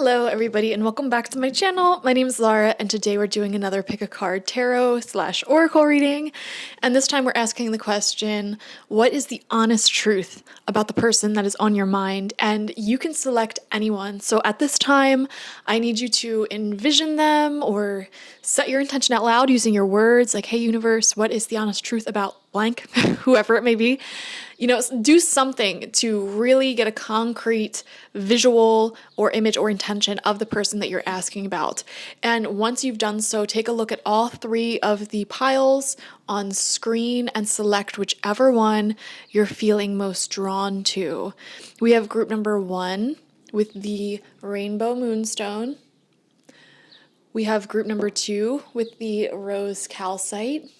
Hello everybody and welcome back to my channel. My name is Laura and today we're doing another pick a card tarot / oracle reading, and this time we're asking the question, what is the honest truth about the person that is on your mind? And you can select anyone. So at this time I need you to envision them or set your intention out loud using your words like, hey universe, what is the honest truth about blank, whoever it may be. You know, do something to really get a concrete visual or image or intention of the person that you're asking about. And once you've done so, take a look at all three of the piles on screen and select whichever one you're feeling most drawn to. We have group number 1 with the Rainbow Moonstone. We have group number 2 with the Rose Calcite.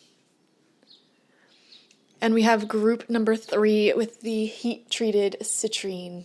And we have group number 3 with the heat-treated Citrine.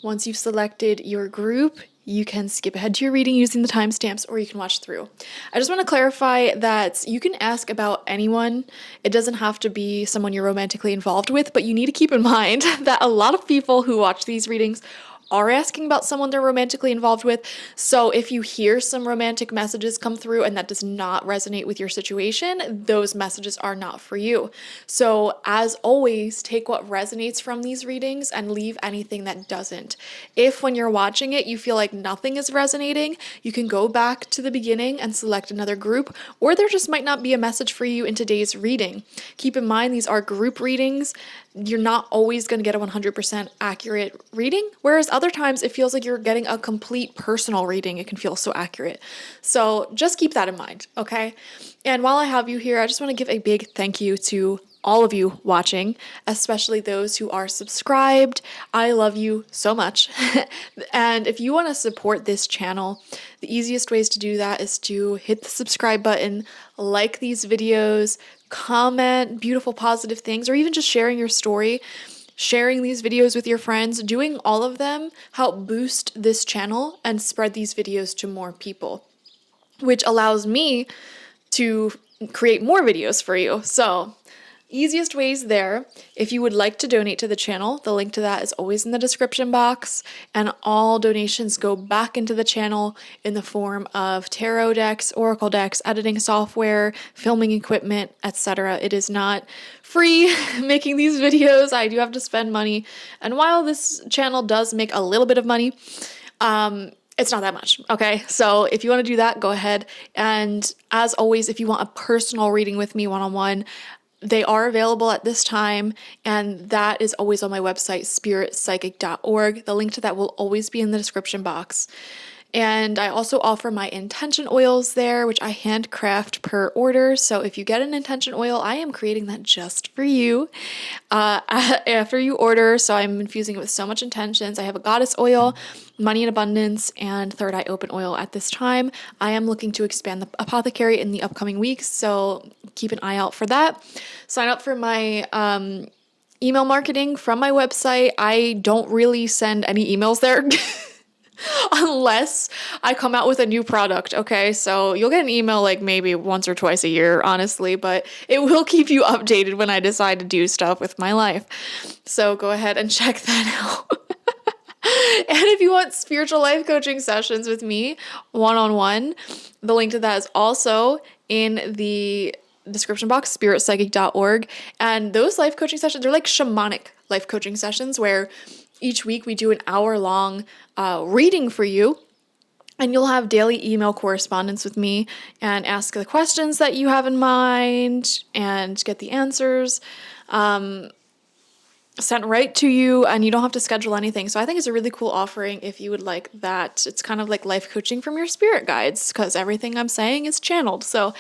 Once you've selected your group, you can skip ahead to your reading using the timestamps, or you can watch through. I just want to clarify that you can ask about anyone. It doesn't have to be someone you're romantically involved with, but you need to keep in mind that a lot of people who watch these readings are asking about someone they're romantically involved with. So if you hear some romantic messages come through and that does not resonate with your situation, those messages are not for you. So as always, take what resonates from these readings and leave anything that doesn't. If when you're watching it, you feel like nothing is resonating, you can go back to the beginning and select another group, or there just might not be a message for you in today's reading. Keep in mind, these are group readings. You're not always going to get a 100% accurate reading, whereas other times it feels like you're getting a complete personal reading. It can feel so accurate. So just keep that in mind, okay? And while I have you here, I just want to give a big thank you to all of you watching, especially those who are subscribed. I love you so much. And if you want to support this channel, the easiest ways to do that is to hit the subscribe button, like these videos, comment beautiful positive things, or even just sharing your story, sharing these videos with your friends. Doing all of them help boost this channel and spread these videos to more people, which allows me to create more videos for you. So easiest ways there. If you would like to donate to the channel, the link to that is always in the description box, and all donations go back into the channel in the form of tarot decks, oracle decks, editing software, filming equipment, etc. It is not free making these videos. I do have to spend money, and while this channel does make a little bit of money, it's not that much, okay? So if you want to do that, go ahead. And as always, if you want a personal reading with me one-on-one, they are available at this time, and that is always on my website, spiritpsychic.org. The link to that will always be in the description box. And I also offer my intention oils there, which I handcraft per order. So if you get an intention oil, I am creating that just for you after you order. So I'm infusing it with so much intentions. I have a goddess oil, money in abundance, and third eye open oil at this time. I am looking to expand the apothecary in the upcoming weeks, so keep an eye out for that. Sign up for my email marketing from my website. I don't really send any emails there. Unless I come out with a new product, okay? So you'll get an email like maybe once or twice a year, honestly, but it will keep you updated when I decide to do stuff with my life. So go ahead and check that out. And if you want spiritual life coaching sessions with me, one-on-one, the link to that is also in the description box, spiritpsychic.org. And those life coaching sessions, they're like shamanic life coaching sessions where each week we do an hour-long reading for you, and you'll have daily email correspondence with me and ask the questions that you have in mind and get the answers sent right to you, and you don't have to schedule anything. So I think it's a really cool offering if you would like that. It's kind of like life coaching from your spirit guides, because everything I'm saying is channeled. So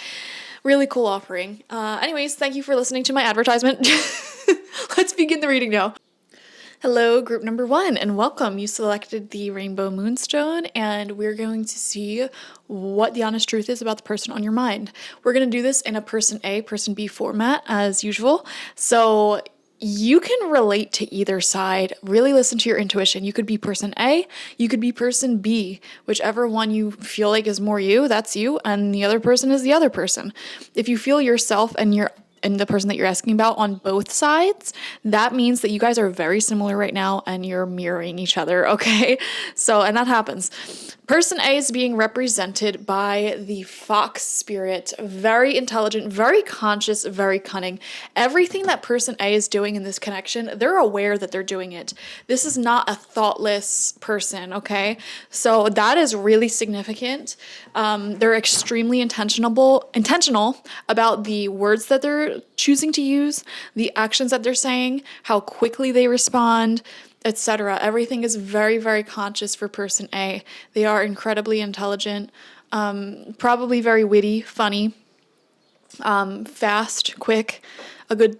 really cool offering. Anyways, thank you for listening to my advertisement. Let's begin the reading now. Hello, group number 1, and welcome. You selected the Rainbow Moonstone, and we're going to see what the honest truth is about the person on your mind. We're going to do this in a person A, person B format, as usual. So you can relate to either side. Really listen to your intuition. You could be person A, you could be person B. Whichever one you feel like is more you, that's you, and the other person is the other person. If you feel yourself and your and the person that you're asking about on both sides, that means that you guys are very similar right now and you're mirroring each other, okay? So, and that happens. Person A is being represented by the fox spirit, very intelligent, very conscious, very cunning. Everything that person A is doing in this connection, they're aware that they're doing it. This is not a thoughtless person, okay? So that is really significant. They're extremely intentional about the words that they're choosing to use, the actions that they're saying, how quickly they respond, etc. Everything is very, very conscious for person A. They are incredibly intelligent, probably very witty, funny, fast, quick, a good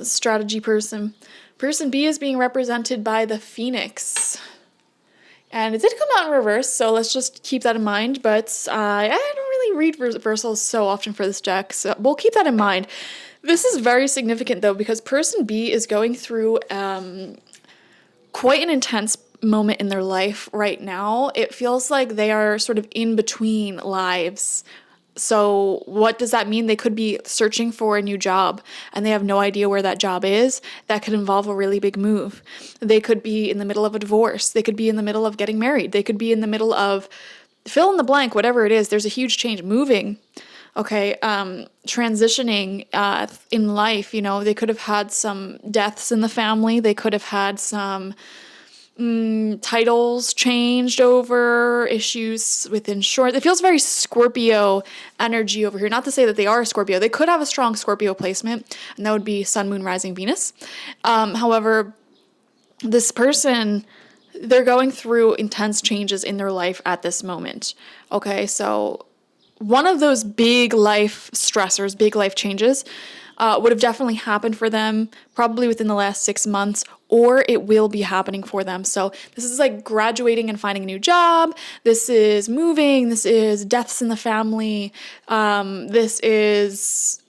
strategy person. Person B is being represented by the Phoenix. And it did come out in reverse, so let's just keep that in mind. But I don't really read reversals so often for this deck, so we'll keep that in mind. This is very significant, though, because person B is going through quite an intense moment in their life right now. It feels like they are sort of in between lives. So what does that mean? They could be searching for a new job and they have no idea where that job is. That could involve a really big move. They could be in the middle of a divorce. They could be in the middle of getting married. They could be in the middle of fill in the blank, whatever it is. There's a huge change, moving. Okay, transitioning in life, you know, they could have had some deaths in the family. They could have had some titles changed over, issues with insurance. It feels very Scorpio energy over here. Not to say that they are a Scorpio. They could have a strong Scorpio placement, and that would be Sun, Moon, Rising, Venus. However, this person, they're going through intense changes in their life at this moment. Okay, so one of those big life stressors, big life changes, would have definitely happened for them probably within the last 6 months, or it will be happening for them. So this is like graduating and finding a new job. This is moving. This is deaths in the family. This is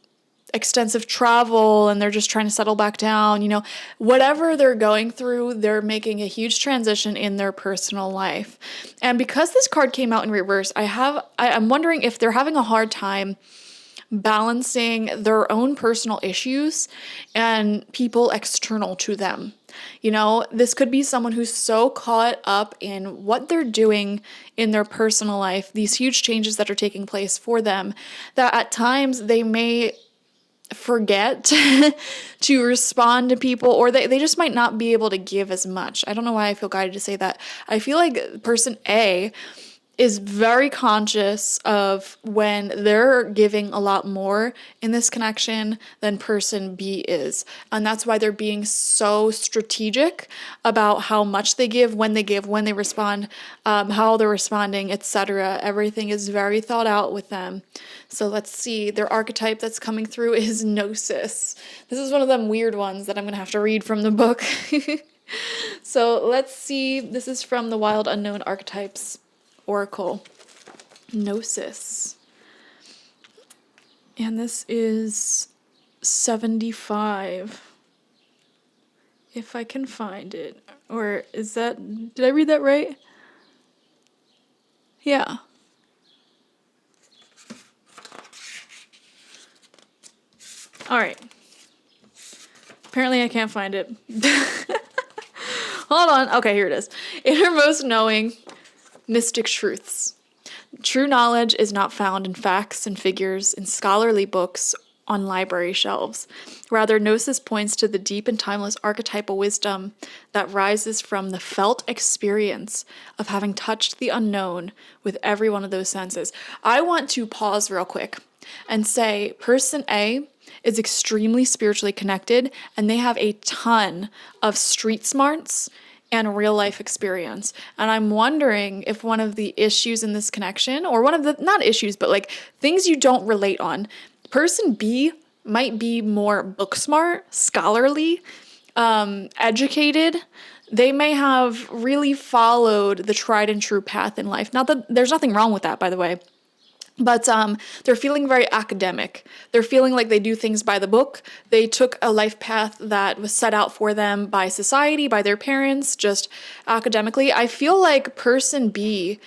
extensive travel and they're just trying to settle back down. You know, whatever they're going through, they're making a huge transition in their personal life. And because this card came out in reverse, I'm wondering if they're having a hard time balancing their own personal issues and people external to them. You know, this could be someone who's so caught up in what they're doing in their personal life, these huge changes that are taking place for them, that at times they may forget to respond to people, or they just might not be able to give as much. I don't know why I feel guided to say that. I feel like person A is very conscious of when they're giving a lot more in this connection than person B is. And that's why they're being so strategic about how much they give, when they respond, how they're responding, etc. Everything is very thought out with them. So let's see, their archetype that's coming through is Gnosis. This is one of them weird ones that I'm going to have to read from the book. So let's see, this is from the Wild Unknown Archetypes Oracle, Gnosis. And this is 75. If I can find it. Or is that, did I read that right? Yeah. All right. Apparently I can't find it. Hold on. Okay, here it is. Innermost knowing, mystic truths. True knowledge is not found in facts and figures in scholarly books on library shelves. Rather, Gnosis points to the deep and timeless archetypal wisdom that rises from the felt experience of having touched the unknown with every one of those senses. I want to pause real quick and say person A is extremely spiritually connected, and they have a ton of street smarts and real life experience. And I'm wondering if one of the issues in this connection, or one of the, not issues, but like things you don't relate on, person B might be more book smart, scholarly, educated. They may have really followed the tried and true path in life. Not that there's nothing wrong with that, by the way. But they're feeling very academic. They're feeling like they do things by the book. They took a life path that was set out for them by society, by their parents, just academically. I feel like person B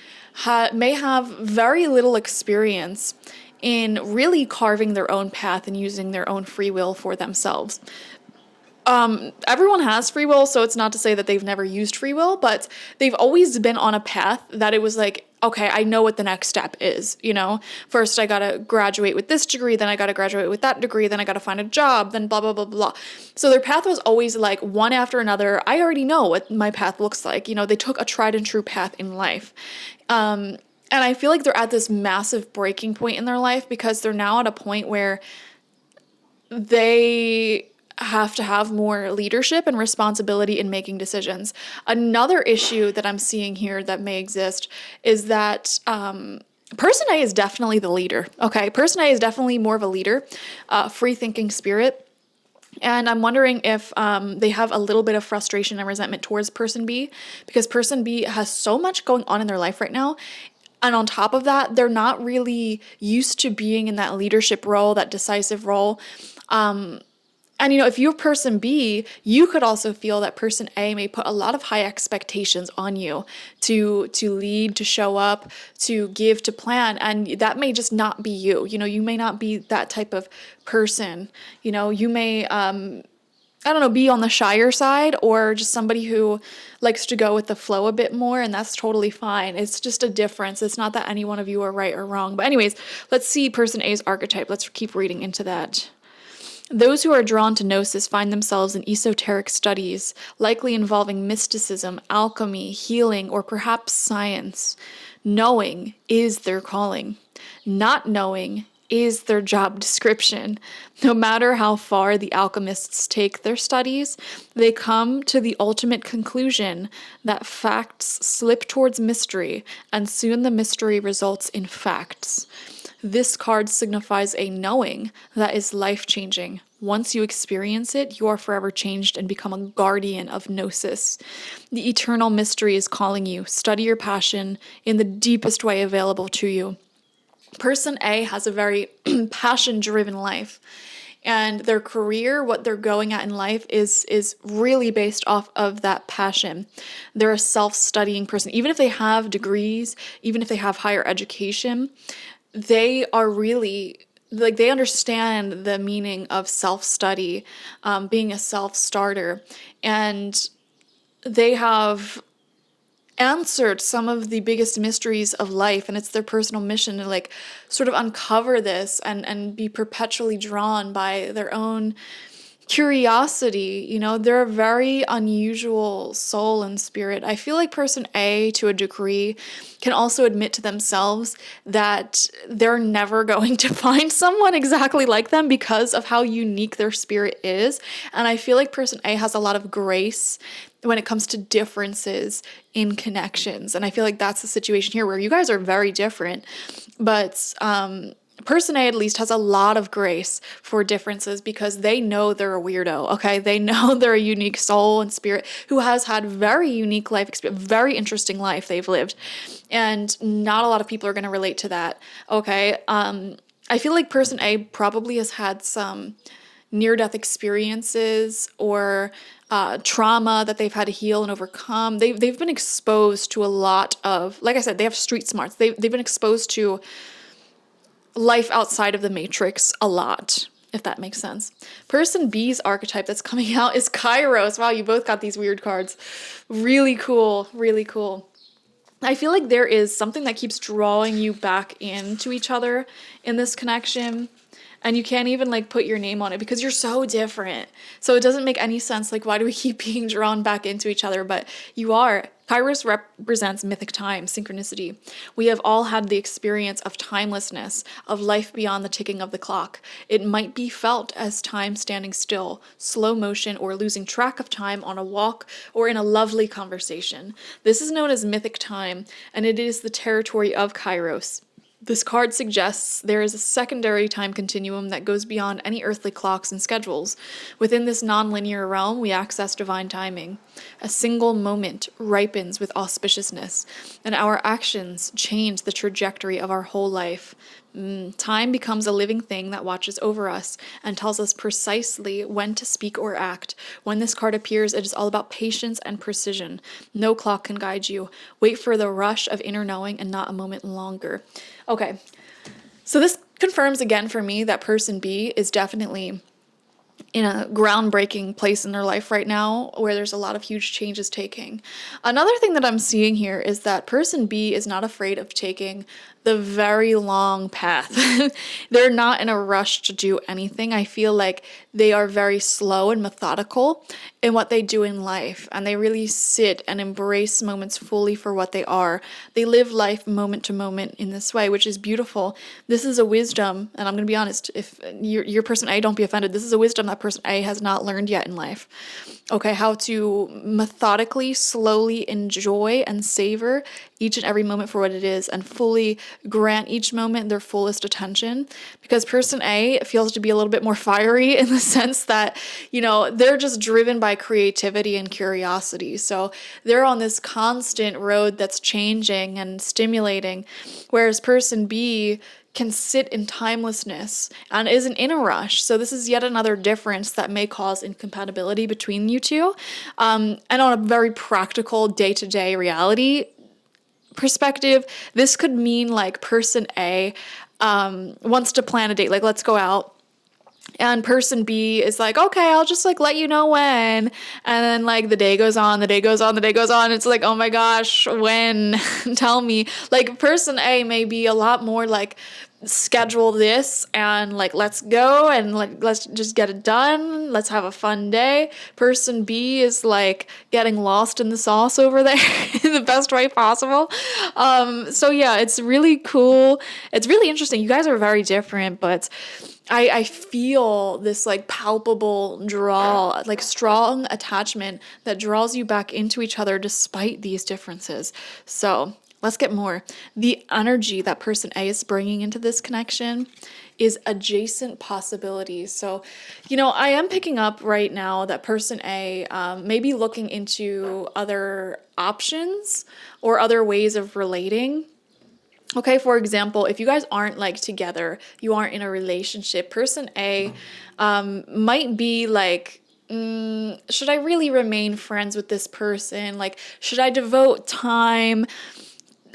may have very little experience in really carving their own path and using their own free will for themselves. Everyone has free will, so it's not to say that they've never used free will, but they've always been on a path that it was like, okay, I know what the next step is, you know? First, I gotta graduate with this degree, then I gotta graduate with that degree, then I gotta find a job, then blah, blah, blah, blah. So their path was always like one after another. I already know what my path looks like. You know, they took a tried and true path in life. And I feel like they're at this massive breaking point in their life because they're now at a point where they have to have more leadership and responsibility in making decisions. Another issue that I'm seeing here that may exist is that person A is definitely the leader. Okay, person A is definitely more of a leader, free-thinking spirit. And I'm wondering if they have a little bit of frustration and resentment towards person B, because person B has so much going on in their life right now. And on top of that, they're not really used to being in that leadership role, that decisive role. And, you know, if you're person B, you could also feel that person A may put a lot of high expectations on you to lead, to show up, to give, to plan. And that may just not be you. You know, you may not be that type of person. You know, you may, I don't know, be on the shyer side or just somebody who likes to go with the flow a bit more. And that's totally fine. It's just a difference. It's not that any one of you are right or wrong. But anyways, let's see person A's archetype. Let's keep reading into that. Those who are drawn to gnosis find themselves in esoteric studies, likely involving mysticism, alchemy, healing, or perhaps science. Knowing is their calling. Not knowing is their job description. No matter how far the alchemists take their studies, they come to the ultimate conclusion that facts slip towards mystery, and soon the mystery results in facts. This card signifies a knowing that is life-changing. Once you experience it, you are forever changed and become a guardian of gnosis. The eternal mystery is calling you. Study your passion in the deepest way available to you. Person A has a very passion-driven life. And their career, what they're going at in life is really based off of that passion. They're a self-studying person. Even if they have degrees, even if they have higher education, they are really, like, they understand the meaning of self-study, being a self-starter, and they have answered some of the biggest mysteries of life, and it's their personal mission to like sort of uncover this and be perpetually drawn by their own curiosity. You know, they're a very unusual soul and spirit. I feel like person A, to a degree, can also admit to themselves that they're never going to find someone exactly like them because of how unique their spirit is. And I feel like person A has a lot of grace when it comes to differences in connections. And I feel like that's the situation here where you guys are very different, but person A at least has a lot of grace for differences because they know they're a weirdo, okay? They know they're a unique soul and spirit who has had very unique life experience, very interesting life they've lived. And not a lot of people are going to relate to that, okay? I feel like person A probably has had some near-death experiences or trauma that they've had to heal and overcome. They've been exposed to a lot of, like I said, they have street smarts. They've been exposed to life outside of the matrix a lot, if that makes sense. Person B's archetype that's coming out is Kairos. Wow, you both got these weird cards. Really cool, really cool. I feel like there is something that keeps drawing you back into each other in this connection. And you can't even like put your name on it because you're so different. So it doesn't make any sense. Like, why do we keep being drawn back into each other? But you are. Kairos represents mythic time, synchronicity. We have all had the experience of timelessness, of life beyond the ticking of the clock. It might be felt as time standing still, slow motion, or losing track of time on a walk or in a lovely conversation. This is known as mythic time, and it is the territory of Kairos. This card suggests there is a secondary time continuum that goes beyond any earthly clocks and schedules. Within this non-linear realm, we access divine timing. A single moment ripens with auspiciousness, and our actions change the trajectory of our whole life. Time becomes a living thing that watches over us and tells us precisely when to speak or act. When this card appears, it is all about patience and precision. No clock can guide you. Wait for the rush of inner knowing and not a moment longer. Okay, so this confirms again for me that person B is definitely in a groundbreaking place in their life right now where there's a lot of huge changes taking. Another thing that I'm seeing here is that person B is not afraid of taking the very long path. They're not in a rush to do anything. I feel like they are very slow and methodical in what they do in life, and they really sit and embrace moments fully for what they are. They live life moment to moment in this way, which is beautiful. This is a wisdom, and I'm going to be honest, if you're person A, don't be offended. This is a wisdom that person A has not learned yet in life. Okay, how to methodically, slowly enjoy and savor each and every moment for what it is, and fully grant each moment their fullest attention. Because person A feels to be a little bit more fiery in the sense that, they're just driven by creativity and curiosity. So they're on this constant road that's changing and stimulating, whereas person B can sit in timelessness and isn't in a rush. So this is yet another difference that may cause incompatibility between you two. And on a very practical day-to-day reality perspective, this could mean like person A wants to plan a date, like let's go out. And person B is like, okay, I'll just like let you know when. And then like the day goes on, the day goes on, the day goes on. It's like, oh my gosh, when? Tell me. Like person A may be a lot more like, schedule this and like let's go and like let's just get it done, let's have a fun day. Person B is like getting lost in the sauce over there in the best way possible. So yeah, it's really cool, it's really interesting. You guys are very different, but I feel this like palpable draw, like strong attachment that draws you back into each other despite these differences. So let's get more. The energy that person A is bringing into this connection is adjacent possibilities. So, I am picking up right now that person A may be looking into other options or other ways of relating. Okay, for example, if you guys aren't like together, you aren't in a relationship, person A might be like, should I really remain friends with this person? Like, should I devote time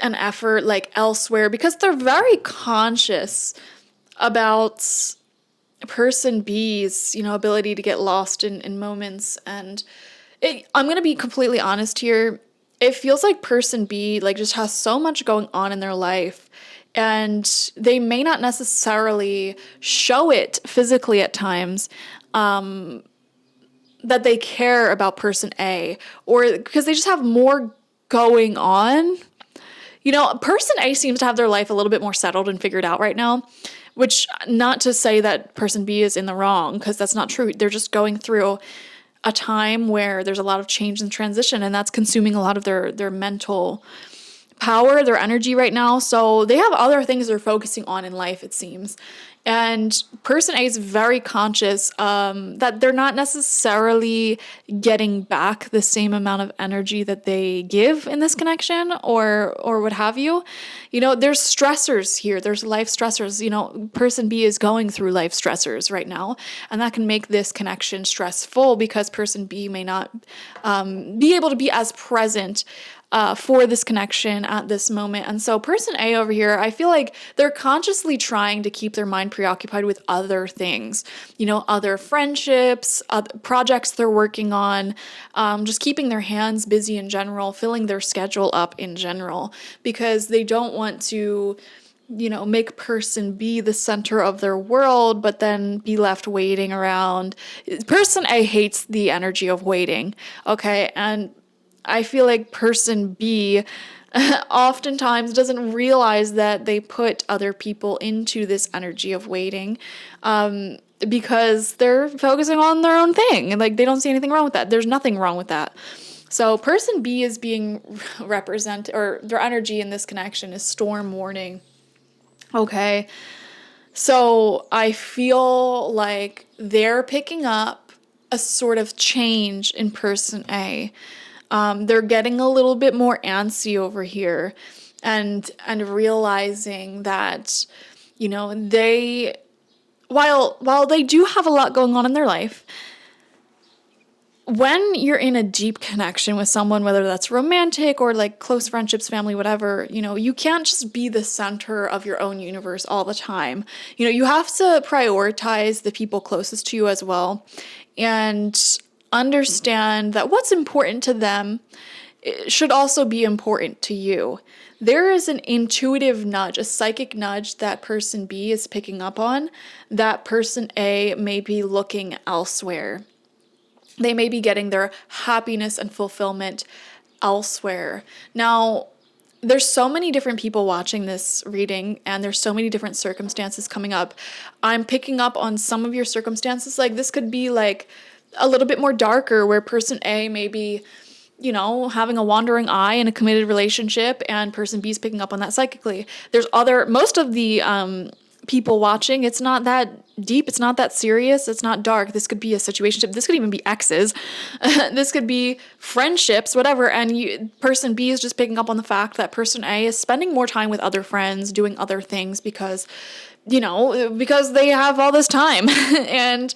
and effort like elsewhere? Because they're very conscious about person B's, ability to get lost in moments. And I'm going to be completely honest here. It feels like person B like just has so much going on in their life, and they may not necessarily show it physically at times, that they care about person A, or because they just have more going on. Person A seems to have their life a little bit more settled and figured out right now, which not to say that person B is in the wrong, because that's not true. They're just going through a time where there's a lot of change and transition, and that's consuming a lot of their mental power, their energy right now. So they have other things they're focusing on in life, it seems. And person A is very conscious that they're not necessarily getting back the same amount of energy that they give in this connection, or what have you. There's stressors here. There's life stressors. Person B is going through life stressors right now, and that can make this connection stressful because person B may not be able to be as present for this connection at this moment. And so person A over here, I feel like they're consciously trying to keep their mind preoccupied with other things, other friendships, other projects they're working on, just keeping their hands busy in general, filling their schedule up in general, because they don't want to make person B the center of their world, but then be left waiting around. Person A hates the energy of waiting, okay? And I feel like person B oftentimes doesn't realize that they put other people into this energy of waiting because they're focusing on their own thing, and like they don't see anything wrong with that. There's nothing wrong with that. So person B is being represented, or their energy in this connection is storm warning. Okay. So I feel like they're picking up a sort of change in person A. They're getting a little bit more antsy over here, and realizing that, they, while they do have a lot going on in their life, when you're in a deep connection with someone, whether that's romantic or like close friendships, family, whatever, you can't just be the center of your own universe all the time. You have to prioritize the people closest to you as well, and understand that what's important to them should also be important to you. There is an intuitive nudge, a psychic nudge that person B is picking up on, that person A may be looking elsewhere. They may be getting their happiness and fulfillment elsewhere. Now, there's so many different people watching this reading, and there's so many different circumstances coming up. I'm picking up on some of your circumstances. Like, this could be like a little bit more darker, where person A may be, having a wandering eye in a committed relationship, and person B is picking up on that psychically. Most of the people watching, it's not that deep, it's not that serious, it's not dark. This could be a situationship, this could even be exes, this could be friendships, whatever, and person B is just picking up on the fact that person A is spending more time with other friends, doing other things because they have all this time. And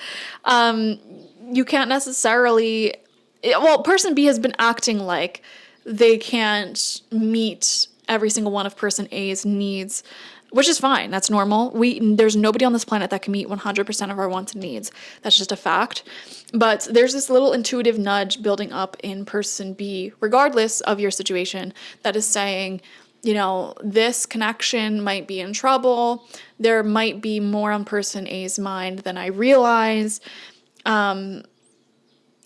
you can't necessarily, person B has been acting like they can't meet every single one of person A's needs, which is fine. That's normal. There's nobody on this planet that can meet 100% of our wants and needs. That's just a fact. But there's this little intuitive nudge building up in person B, regardless of your situation, that is saying, this connection might be in trouble. There might be more on person A's mind than I realize.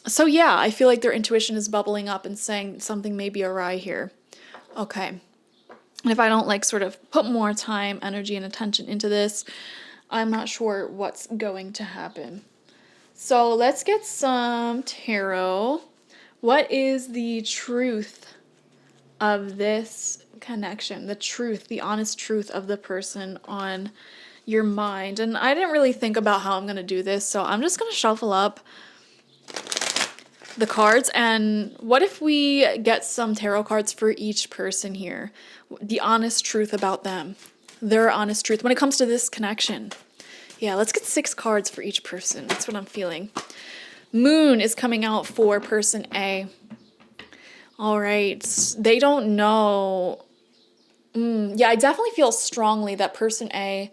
So yeah, I feel like their intuition is bubbling up and saying something may be awry here. Okay. And if I don't sort of put more time, energy, and attention into this, I'm not sure what's going to happen. So let's get some tarot. What is the truth of this connection? The truth, the honest truth of the person on your mind. And I didn't really think about how I'm going to do this, so I'm just going to shuffle up the cards. And what if we get some tarot cards for each person here? The honest truth about them, their honest truth when it comes to this connection. Yeah, let's get 6 cards for each person. That's what I'm feeling. Moon is coming out for person A. All right, they don't know. Yeah, I definitely feel strongly that person A,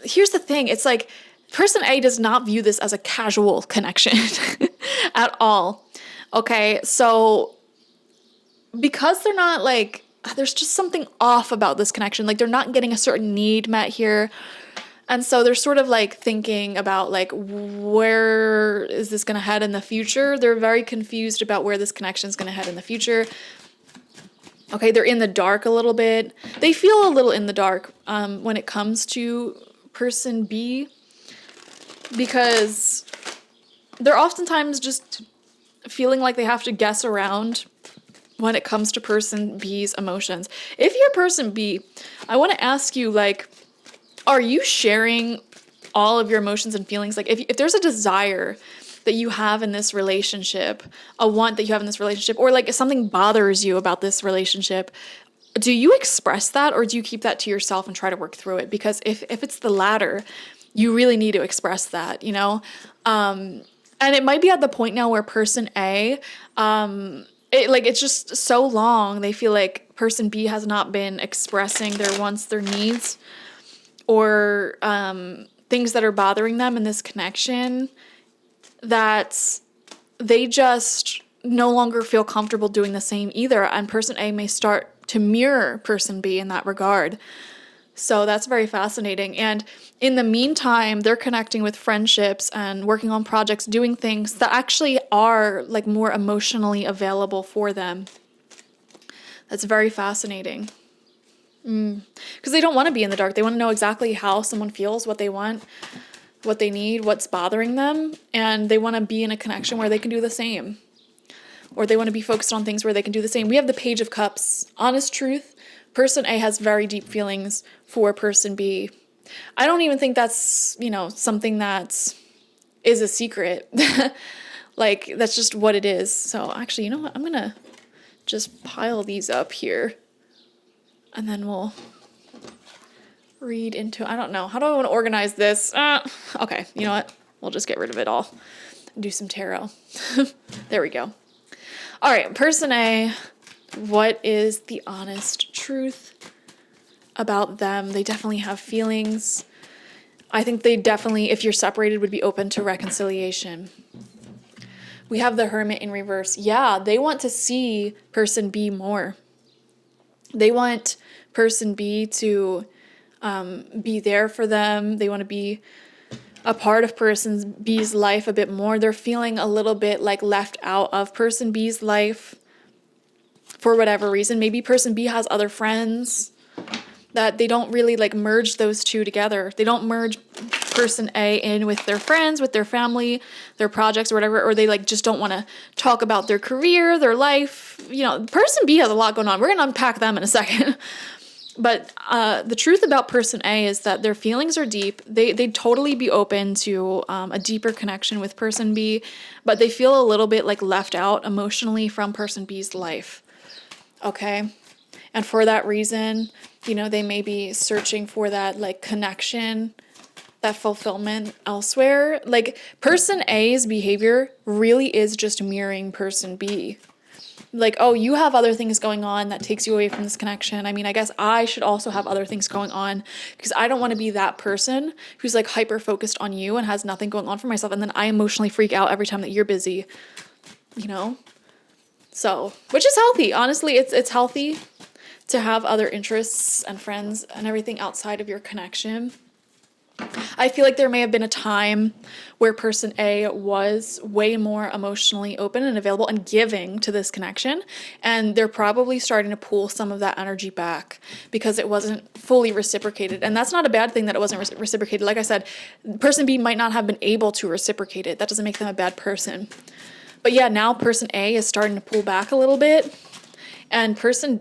here's the thing, it's like person A does not view this as a casual connection at all. Okay, so because they're not there's just something off about this connection. They're not getting a certain need met here. And so they're sort of thinking about where is this going to head in the future? They're very confused about where this connection is going to head in the future. Okay, they're in the dark a little bit. They feel a little in the dark when it comes to person B, because they're oftentimes just feeling like they have to guess around when it comes to person B's emotions. If you're person B, I want to ask you, are you sharing all of your emotions and feelings? If there's a desire that you have in this relationship, a want that you have in this relationship, or if something bothers you about this relationship, do you express that, or do you keep that to yourself and try to work through it? Because if it's the latter, you really need to express that, And it might be at the point now where person A, it's just so long, they feel like person B has not been expressing their wants, their needs, or things that are bothering them in this connection, that they just no longer feel comfortable doing the same either. And person A may start to mirror person B in that regard. So that's very fascinating. And in the meantime, they're connecting with friendships and working on projects, doing things that actually are more emotionally available for them. That's very fascinating. Because they don't want to be in the dark. They want to know exactly how someone feels, what they want, what they need, what's bothering them. And they want to be in a connection where they can do the same. Or they want to be focused on things where they can do the same. We have the Page of Cups. Honest truth. Person A has very deep feelings for person B. I don't even think that's, something that is a secret. That's just what it is. So actually, you know what? I'm going to just pile these up here. And then we'll read into, I don't know. How do I want to organize this? Okay, you know what? We'll just get rid of it all. do some tarot. There we go. All right, person A, what is the honest truth about them? They definitely have feelings. I think they definitely, if you're separated, would be open to reconciliation. We have the Hermit in reverse. Yeah, they want to see person B more. They want person B to be there for them. They want to be a part of person B's life a bit more. They're feeling a little bit like left out of person B's life for whatever reason. Maybe person B has other friends that they don't really like merge those two together. They don't merge person A in with their friends, with their family, their projects or whatever, or they like just don't want to talk about their career, their life. You know, person B has a lot going on. We're going to unpack them in a second. But the truth about person A is that their feelings are deep. They'd totally be open to a deeper connection with person B, but they feel a little bit like left out emotionally from person B's life. Okay? And for that reason, you know, they may be searching for that like connection, that fulfillment elsewhere. Like person A's behavior really is just mirroring person B. Like, oh, you have other things going on that takes you away from this connection. I mean, I guess I should also have other things going on because I don't want to be that person who's like hyper focused on you and has nothing going on for myself. And then I emotionally freak out every time that you're busy, you know? So, which is healthy. Honestly, it's healthy to have other interests and friends and everything outside of your connection. I feel like there may have been a time where person A was way more emotionally open and available and giving to this connection, and they're probably starting to pull some of that energy back because it wasn't fully reciprocated. And that's not a bad thing that it wasn't reciprocated. Like I said, person B might not have been able to reciprocate it. That doesn't make them a bad person. But yeah, now person A is starting to pull back a little bit, and person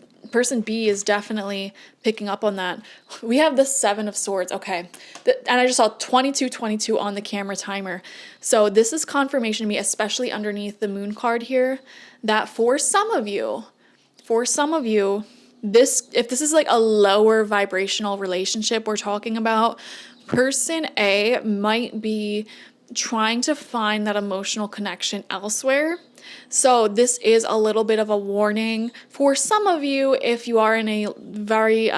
B is definitely picking up on that. We have the 7 of Swords. Okay. And I just saw 2222 on the camera timer. So this is confirmation to me, especially underneath the moon card here, that for some of you, if this is like a lower vibrational relationship we're talking about, person A might be trying to find that emotional connection elsewhere. So this is a little bit of a warning for some of you if you are in a very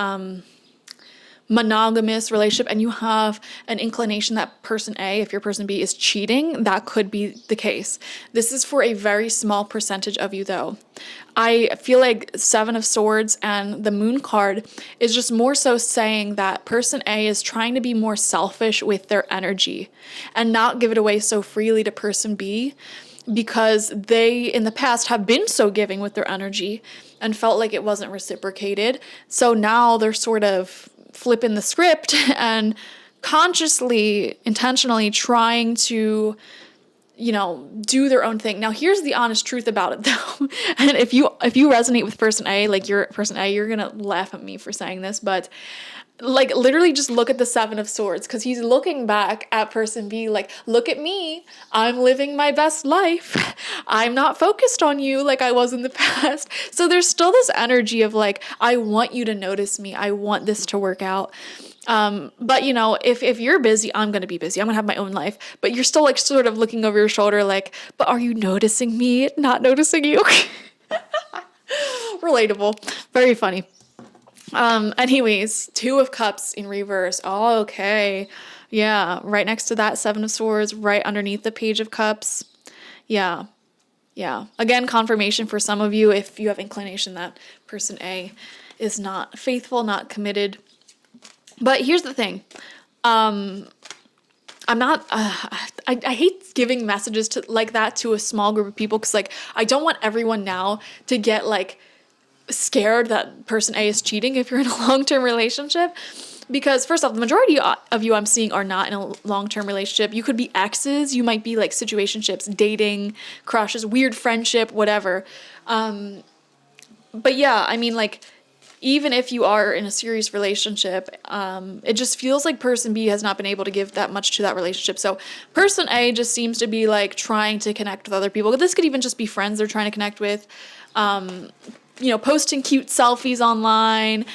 monogamous relationship and you have an inclination that person A, if your person B is cheating, that could be the case. This is for a very small percentage of you though. I feel like 7 of Swords and the Moon card is just more so saying that person A is trying to be more selfish with their energy and not give it away so freely to person B, because they in the past have been so giving with their energy and felt like it wasn't reciprocated. So now they're sort of flipping the script and consciously, intentionally trying to, you know, do their own thing. Now, here's the honest truth about it though. And if you resonate with person A, like you're person A, you're going to laugh at me for saying this, but like literally just look at the 7 of Swords, because he's looking back at person B like, look at me, I'm living my best life, I'm not focused on you like I was in the past. So there's still this energy of like, I want you to notice me, I want this to work out. But you know, if you're busy, I'm going to be busy, I'm going to have my own life, but you're still like sort of looking over your shoulder like, but are you noticing me, not noticing you? Relatable, very funny. Anyways, 2 of Cups in reverse. Oh, okay. Yeah. Right next to that 7 of Swords, right underneath the Page of Cups. Yeah. Yeah. Again, confirmation for some of you if you have inclination that person A is not faithful, not committed. But here's the thing. I'm not, I hate giving messages to like that to a small group of people, because like, I don't want everyone now to get like scared that person A is cheating if you're in a long-term relationship, because first off, the majority of you I'm seeing are not in a long-term relationship. You could be exes, you might be like situationships, dating, crushes, weird friendship, whatever. But yeah, I mean, like, even if you are in a serious relationship, it just feels like person B has not been able to give that much to that relationship. So person A just seems to be like trying to connect with other people. This could even just be friends they're trying to connect with. You know, posting cute selfies online,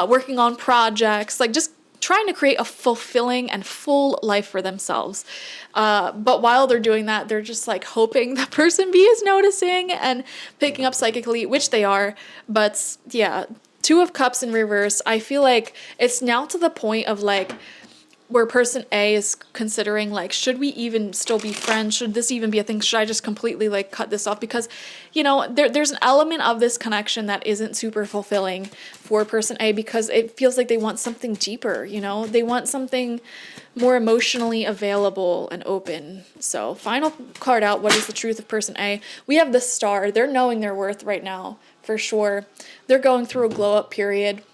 working on projects, like just trying to create a fulfilling and full life for themselves. But while they're doing that, they're just like hoping that person B is noticing and picking up psychically, which they are. But yeah, Two of Cups in reverse. I feel like it's now to the point of like where person A is considering like, should we even still be friends? Should this even be a thing? Should I just completely like cut this off? Because, you know, there's an element of this connection that isn't super fulfilling for person A because it feels like they want something deeper, you know? They want something more emotionally available and open. So final card out, what is the truth of person A? We have the Star. They're knowing their worth right now, for sure. They're going through a glow up period.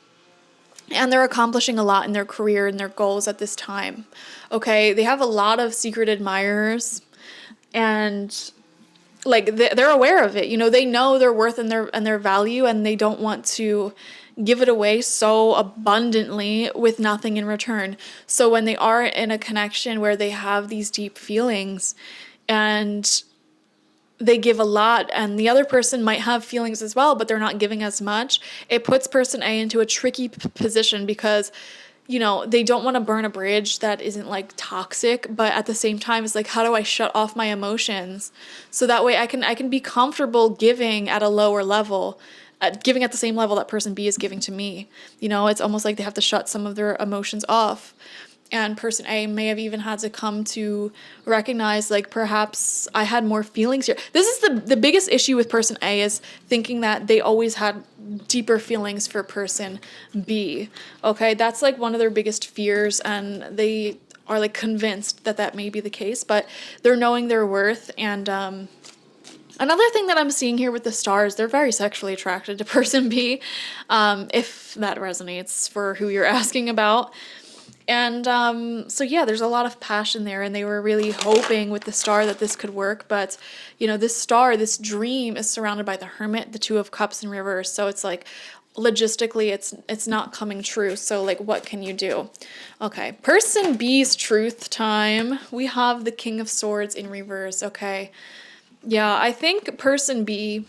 And they're accomplishing a lot in their career and their goals at this time. Okay, they have a lot of secret admirers, and like they're aware of it. You know, they know their worth and their value, and they don't want to give it away so abundantly with nothing in return. So when they are in a connection where they have these deep feelings, and they give a lot and the other person might have feelings as well, but they're not giving as much, it puts person A into a tricky position because, you know, they don't want to burn a bridge that isn't like toxic, but at the same time it's like, how do I shut off my emotions so that way I can be comfortable giving at a lower level, giving at the same level that person B is giving to me. You know, it's almost like they have to shut some of their emotions off. And person A may have even had to come to recognize, like, perhaps I had more feelings here. This is the biggest issue with person A, is thinking that they always had deeper feelings for person B. Okay, that's like one of their biggest fears, and they are like convinced that that may be the case, but they're knowing their worth. And another thing that I'm seeing here with the Stars, they're very sexually attracted to person B, if that resonates for who you're asking about. And so yeah, there's a lot of passion there, and they were really hoping with the Star that this could work. But, you know, this Star, this dream is surrounded by the Hermit, the Two of Cups in reverse. So it's like, logistically, it's not coming true. So like, what can you do? Okay, person B's truth time. We have the King of Swords in reverse. Okay, yeah, I think person B,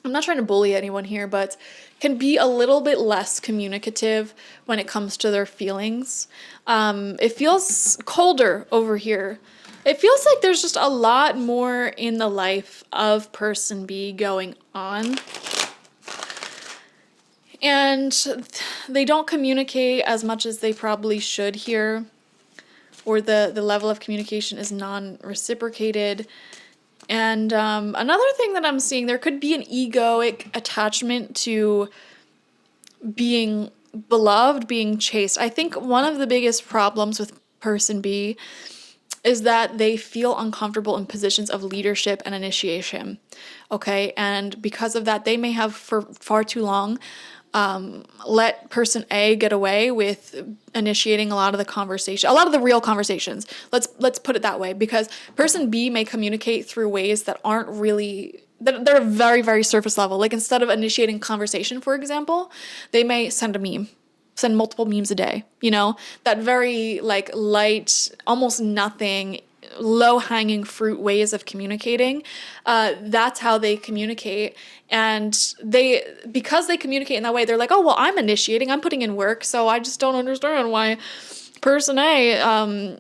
I'm not trying to bully anyone here, but can be a little bit less communicative when it comes to their feelings. It feels colder over here. It feels like there's just a lot more in the life of person B going on. And they don't communicate as much as they probably should here, or the level of communication is non-reciprocated. And another thing that I'm seeing, there could be an egoic attachment to being beloved, being chased. I think one of the biggest problems with person B is that they feel uncomfortable in positions of leadership and initiation. Okay, and because of that, they may have for far too long let person A get away with initiating a lot of the conversation, a lot of the real conversations. Let's put it that way, because person B may communicate through ways that aren't really, that they're very, very surface level. Like, instead of initiating conversation, for example, they may send a meme, send multiple memes a day, you know, that very like light, almost nothing, low-hanging fruit ways of communicating. That's how they communicate. And because they communicate in that way, they're like, oh, well, I'm initiating, I'm putting in work, so I just don't understand why person A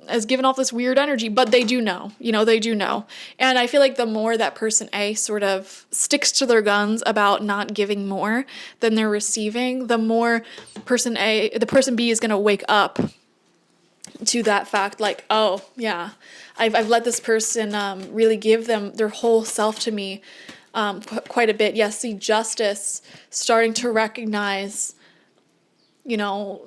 is giving off this weird energy. But they do know, you know, they do know. And I feel like the more that person A sort of sticks to their guns about not giving more than they're receiving, the more the person B is going to wake up to that fact, like, oh yeah, I've let this person really give them their whole self to me quite a bit. Yes, see justice starting to recognize, you know,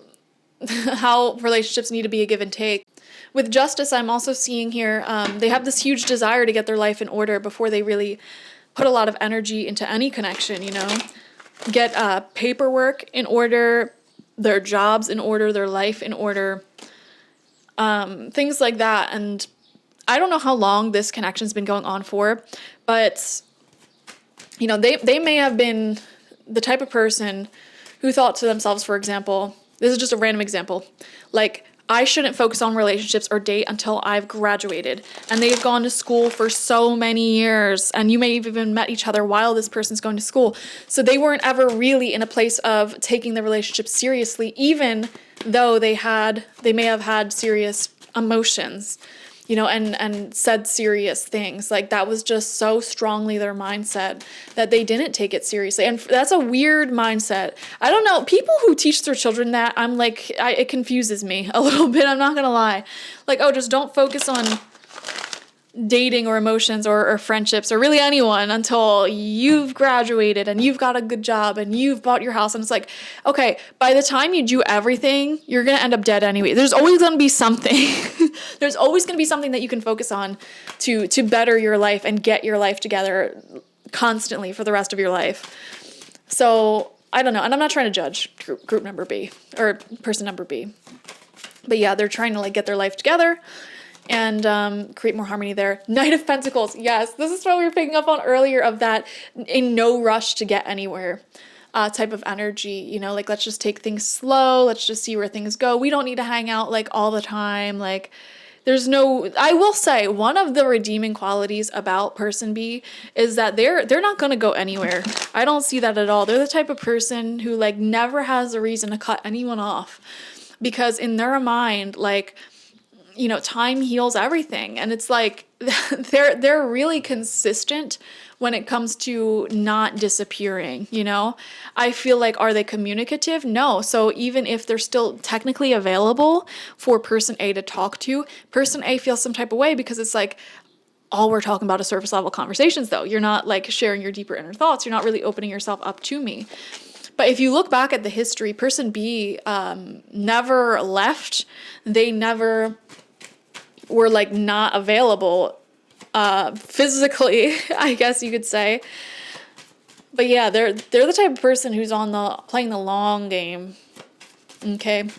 how relationships need to be a give and take. With justice, I'm also seeing here they have this huge desire to get their life in order before they really put a lot of energy into any connection, you know, get paperwork in order, their jobs in order, their life in order, things like that. And I don't know how long this connection's been going on for, but, you know, they may have been the type of person who thought to themselves, for example, this is just a random example, like, I shouldn't focus on relationships or date until I've graduated. And they've gone to school for so many years, and you may have even met each other while this person's going to school. So they weren't ever really in a place of taking the relationship seriously, even though they may have had serious emotions, you know, and said serious things. Like, that was just so strongly their mindset that they didn't take it seriously. And that's a weird mindset. I don't know. People who teach their children that, I'm like, it confuses me a little bit. I'm not going to lie. Like, oh, just don't focus on dating or emotions or friendships or really anyone until you've graduated and you've got a good job and you've bought your house. And it's like, okay, by the time you do everything, you're going to end up dead anyway. There's always going to be something. There's always going to be something that you can focus on to better your life and get your life together constantly for the rest of your life. So I don't know. And I'm not trying to judge group number B or person number B. But yeah, they're trying to like get their life together and create more harmony there. Knight of Pentacles. Yes, this is what we were picking up on earlier, of that in no rush to get anywhere type of energy. You know, like, let's just take things slow. Let's just see where things go. We don't need to hang out like all the time. Like, there's no, I will say one of the redeeming qualities about person B is that they're not going to go anywhere. I don't see that at all. They're the type of person who like never has a reason to cut anyone off, because in their mind, like, you know, time heals everything. And it's like, they're really consistent when it comes to not disappearing, you know? I feel like, are they communicative? No. So even if they're still technically available for person A to talk to, person A feels some type of way, because it's like, all we're talking about is surface level conversations though. You're not like sharing your deeper inner thoughts. You're not really opening yourself up to me. But if you look back at the history, person B never left. They never were like not available physically, I guess you could say. But yeah, they're the type of person who's playing the long game. Okay,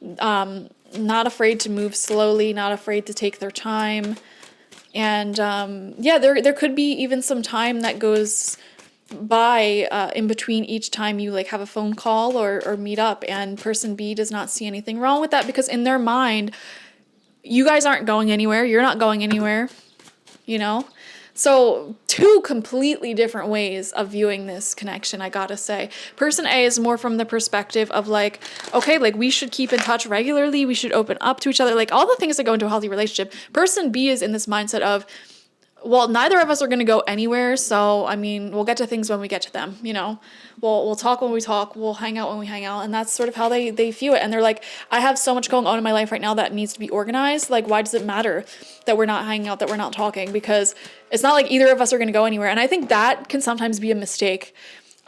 not afraid to move slowly, not afraid to take their time, and yeah, there could be even some time that goes by in between each time you like have a phone call or meet up, and person B does not see anything wrong with that, because in their mind, you guys aren't going anywhere. You're not going anywhere, you know? So two completely different ways of viewing this connection, I gotta say. Person A is more from the perspective of like, okay, like we should keep in touch regularly. We should open up to each other. Like all the things that go into a healthy relationship. Person B is in this mindset of, well, neither of us are going to go anywhere. So, I mean, we'll get to things when we get to them, you know, we'll talk when we talk, we'll hang out when we hang out. And that's sort of how they view it. And they're like, I have so much going on in my life right now that needs to be organized. Like, why does it matter that we're not hanging out, that we're not talking? Because it's not like either of us are going to go anywhere. And I think that can sometimes be a mistake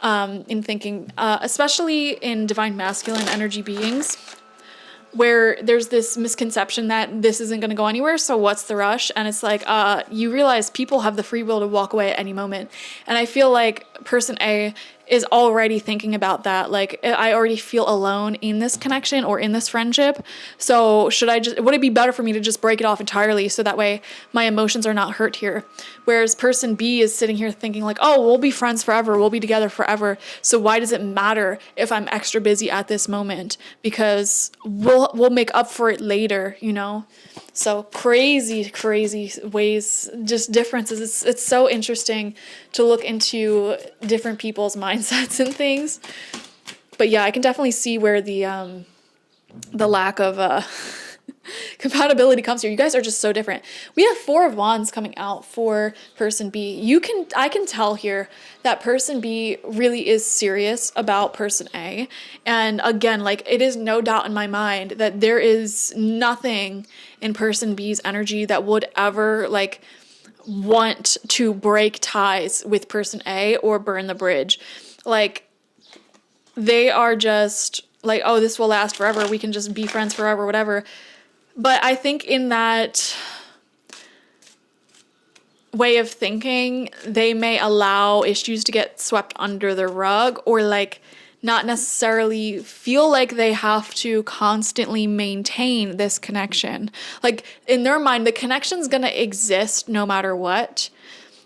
in thinking, especially in divine masculine energy beings, where there's this misconception that this isn't going to go anywhere, so what's the rush? And it's like, you realize people have the free will to walk away at any moment. And I feel like person A is already thinking about that. Like, I already feel alone in this connection or in this friendship. So would it be better for me to just break it off entirely so that way my emotions are not hurt here? Whereas person B is sitting here thinking like, oh, we'll be friends forever. We'll be together forever. So why does it matter if I'm extra busy at this moment? Because we'll make up for it later, you know? So crazy ways, just differences. It's so interesting to look into different people's mindsets and things. But yeah, I can definitely see where the lack of compatibility comes here. You guys are just so different. We have 4 of Wands coming out for person B. I can tell here that person B really is serious about person A. And again, like, it is no doubt in my mind that there is nothing in person B's energy that would ever like want to break ties with person A or burn the bridge. Like, they are just like, oh, this will last forever. We can just be friends forever, whatever. But I think in that way of thinking, they may allow issues to get swept under the rug, or like not necessarily feel like they have to constantly maintain this connection. Like, in their mind, the connection's gonna exist no matter what.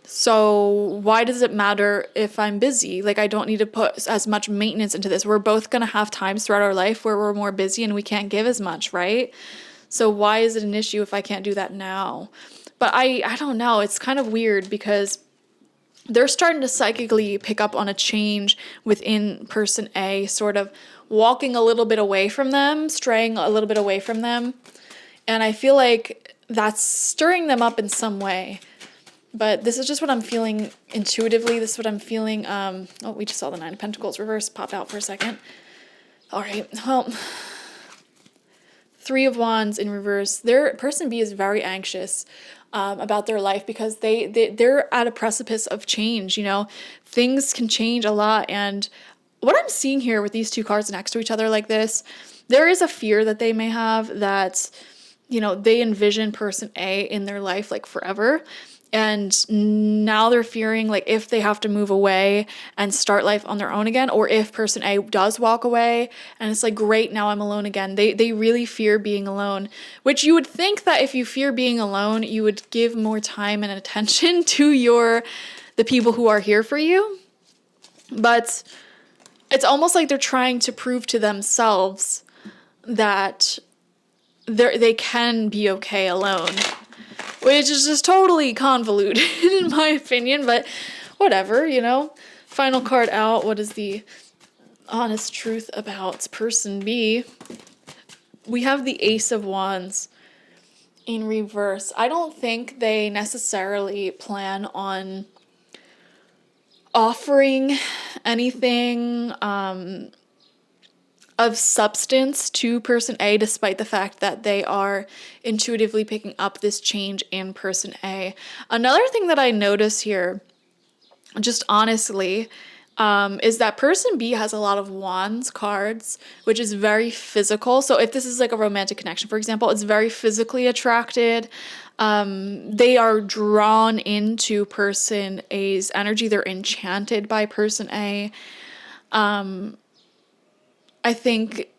So why does it matter if I'm busy? Like, I don't need to put as much maintenance into this. We're both going to have times throughout our life where we're more busy and we can't give as much, right? So why is it an issue if I can't do that now? But I don't know. It's kind of weird because they're starting to psychically pick up on a change within person A, sort of walking a little bit away from them, straying a little bit away from them. And I feel like that's stirring them up in some way. But this is just what I'm feeling intuitively. This is what I'm feeling. Oh, we just saw the Nine of Pentacles reverse pop out for a second. All right. Well, Three of Wands in reverse. Their person B is very anxious about their life because they're at a precipice of change. Things can change a lot. And what I'm seeing here with these two cards next to each other like this, there is a fear that they may have that, they envision person A in their life like forever. And now they're fearing like if they have to move away and start life on their own again, or if person A does walk away and it's like, great, now I'm alone again. They really fear being alone, which you would think that if you fear being alone, you would give more time and attention to the people who are here for you. But it's almost like they're trying to prove to themselves that they can be okay alone. Which is just totally convoluted in my opinion, but whatever, Final card out. What is the honest truth about person B? We have the Ace of Wands in reverse. I don't think they necessarily plan on offering anything of substance to person A, despite the fact that they are intuitively picking up this change in person A. Another thing that I notice here, just honestly, is that person B has a lot of Wands cards, which is very physical. So if this is like a romantic connection, for example, it's very physically attracted. They are drawn into person A's energy. They're enchanted by person A. I think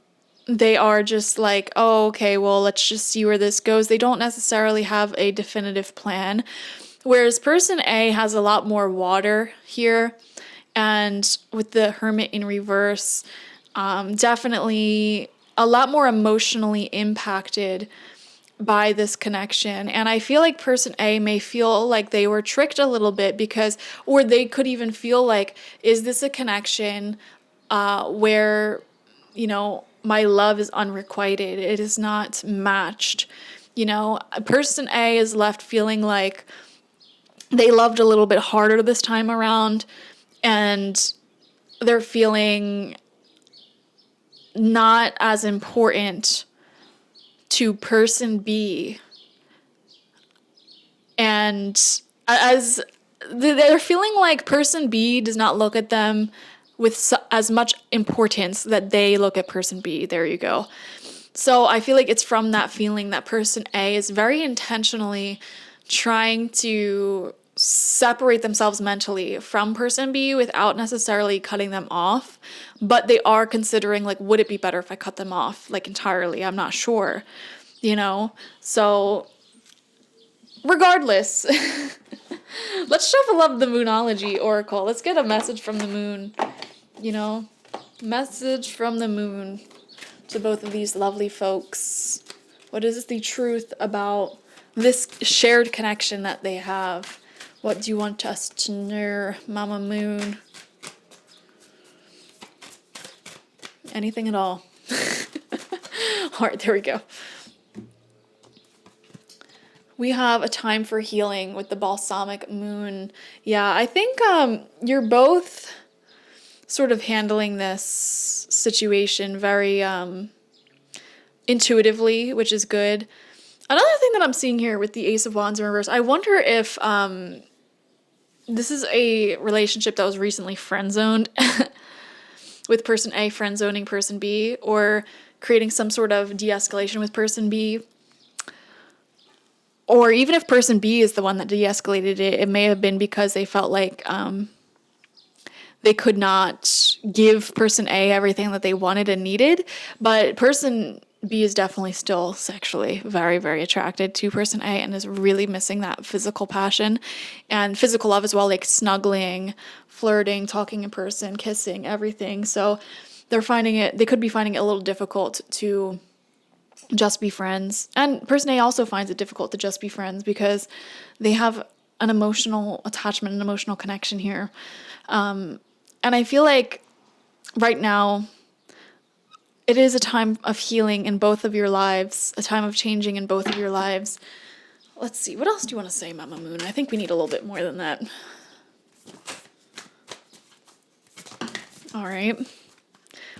they are just like, oh, okay, well, let's just see where this goes. They don't necessarily have a definitive plan. Whereas person A has a lot more water here. And with the Hermit in reverse, definitely a lot more emotionally impacted by this connection. And I feel like person A may feel like they were tricked a little bit or they could even feel like, is this a connection where my love is unrequited. It is not matched. Person A is left feeling like they loved a little bit harder this time around, and they're feeling not as important to person B. And as they're feeling like person B does not look at them with as much importance that they look at person B. There you go. So I feel like it's from that feeling that person A is very intentionally trying to separate themselves mentally from person B without necessarily cutting them off. But they are considering, like, would it be better if I cut them off, like, entirely? I'm not sure, So regardless, let's shuffle up the Moonology Oracle. Let's get a message from the moon. Message from the moon to both of these lovely folks. What is the truth about this shared connection that they have? What do you want us to know, Mama Moon? Anything at all. All right, there we go. We have a time for healing with the balsamic moon. Yeah, I think you're both sort of handling this situation very intuitively, which is good. Another thing that I'm seeing here with the Ace of Wands in reverse, I wonder if this is a relationship that was recently friend-zoned with person A friend-zoning person B, or creating some sort of de-escalation with person B. Or even if person B is the one that de-escalated it, it may have been because they felt like they could not give person A everything that they wanted and needed. But person B is definitely still sexually very, very attracted to person A and is really missing that physical passion and physical love as well, like snuggling, flirting, talking in person, kissing, everything. So they could be finding it a little difficult to just be friends. And person A also finds it difficult to just be friends because they have an emotional attachment, an emotional connection here. And I feel like right now, it is a time of healing in both of your lives, a time of changing in both of your lives. Let's see, what else do you want to say, Mama Moon? I think we need a little bit more than that. All right.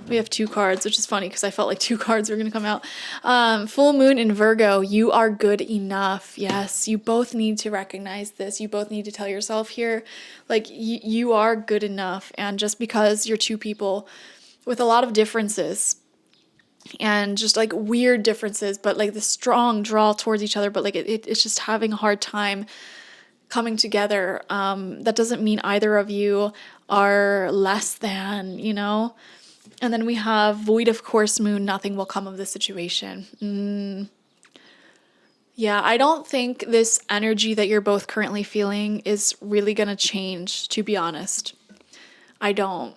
We have 2 cards, which is funny because I felt like 2 cards were going to come out. Full moon in Virgo, you are good enough. Yes, you both need to recognize this. You both need to tell yourself here, like, you are good enough. And just because you're 2 people with a lot of differences, and just like weird differences, but like the strong draw towards each other, but like it's just having a hard time coming together. That doesn't mean either of you are less than, And then we have void of course moon, nothing will come of the situation. Yeah, I don't think this energy that you're both currently feeling is really going to change, to be honest. I don't.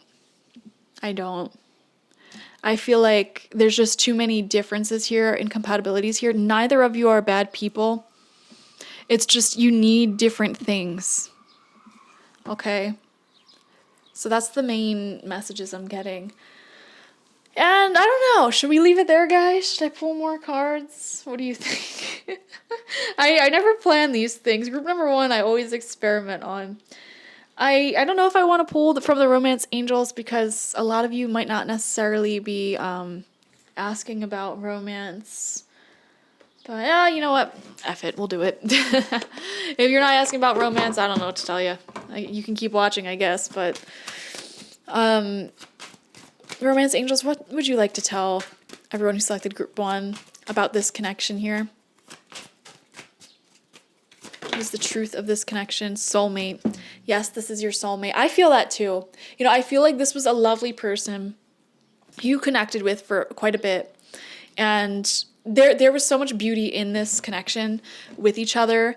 I feel like there's just too many differences here, incompatibilities here. Neither of you are bad people. It's just you need different things. Okay? So that's the main messages I'm getting. And I don't know. Should we leave it there, guys? Should I pull more cards? What do you think? I never plan these things. Group number 1, I always experiment on. I don't know if I want to pull from the romance angels because a lot of you might not necessarily be asking about romance. But yeah, you know what? F it, we'll do it. If you're not asking about romance, I don't know what to tell you. You can keep watching, I guess. But romance angels, what would you like to tell everyone who selected group 1 about this connection here? What is the truth of this connection? Soulmate. Yes, this is your soulmate. I feel that too. I feel like this was a lovely person you connected with for quite a bit. And there was so much beauty in this connection with each other.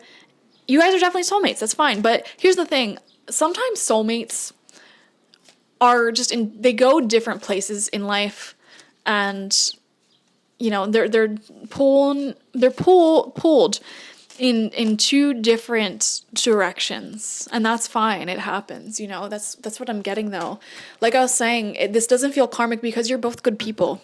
You guys are definitely soulmates. That's fine. But here's the thing. Sometimes soulmates are they go different places in life, and they're pulled in 2 different directions, and that's fine. It happens. That's what I'm getting though. Like I was saying, this doesn't feel karmic because you're both good people.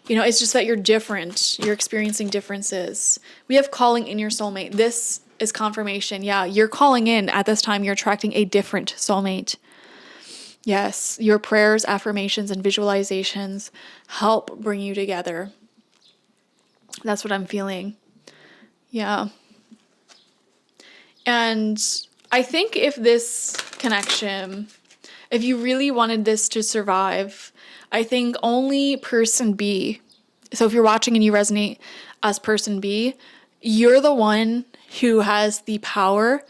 It's just that you're different. You're experiencing differences. We have calling in your soulmate. This is confirmation. Yeah, you're calling in at this time. You're attracting a different soulmate. Yes, your prayers, affirmations, and visualizations help bring you together. That's what I'm feeling. Yeah. And I think if this connection, if you really wanted this to survive, I think only person B, so if you're watching and you resonate as person B, you're the one who has the power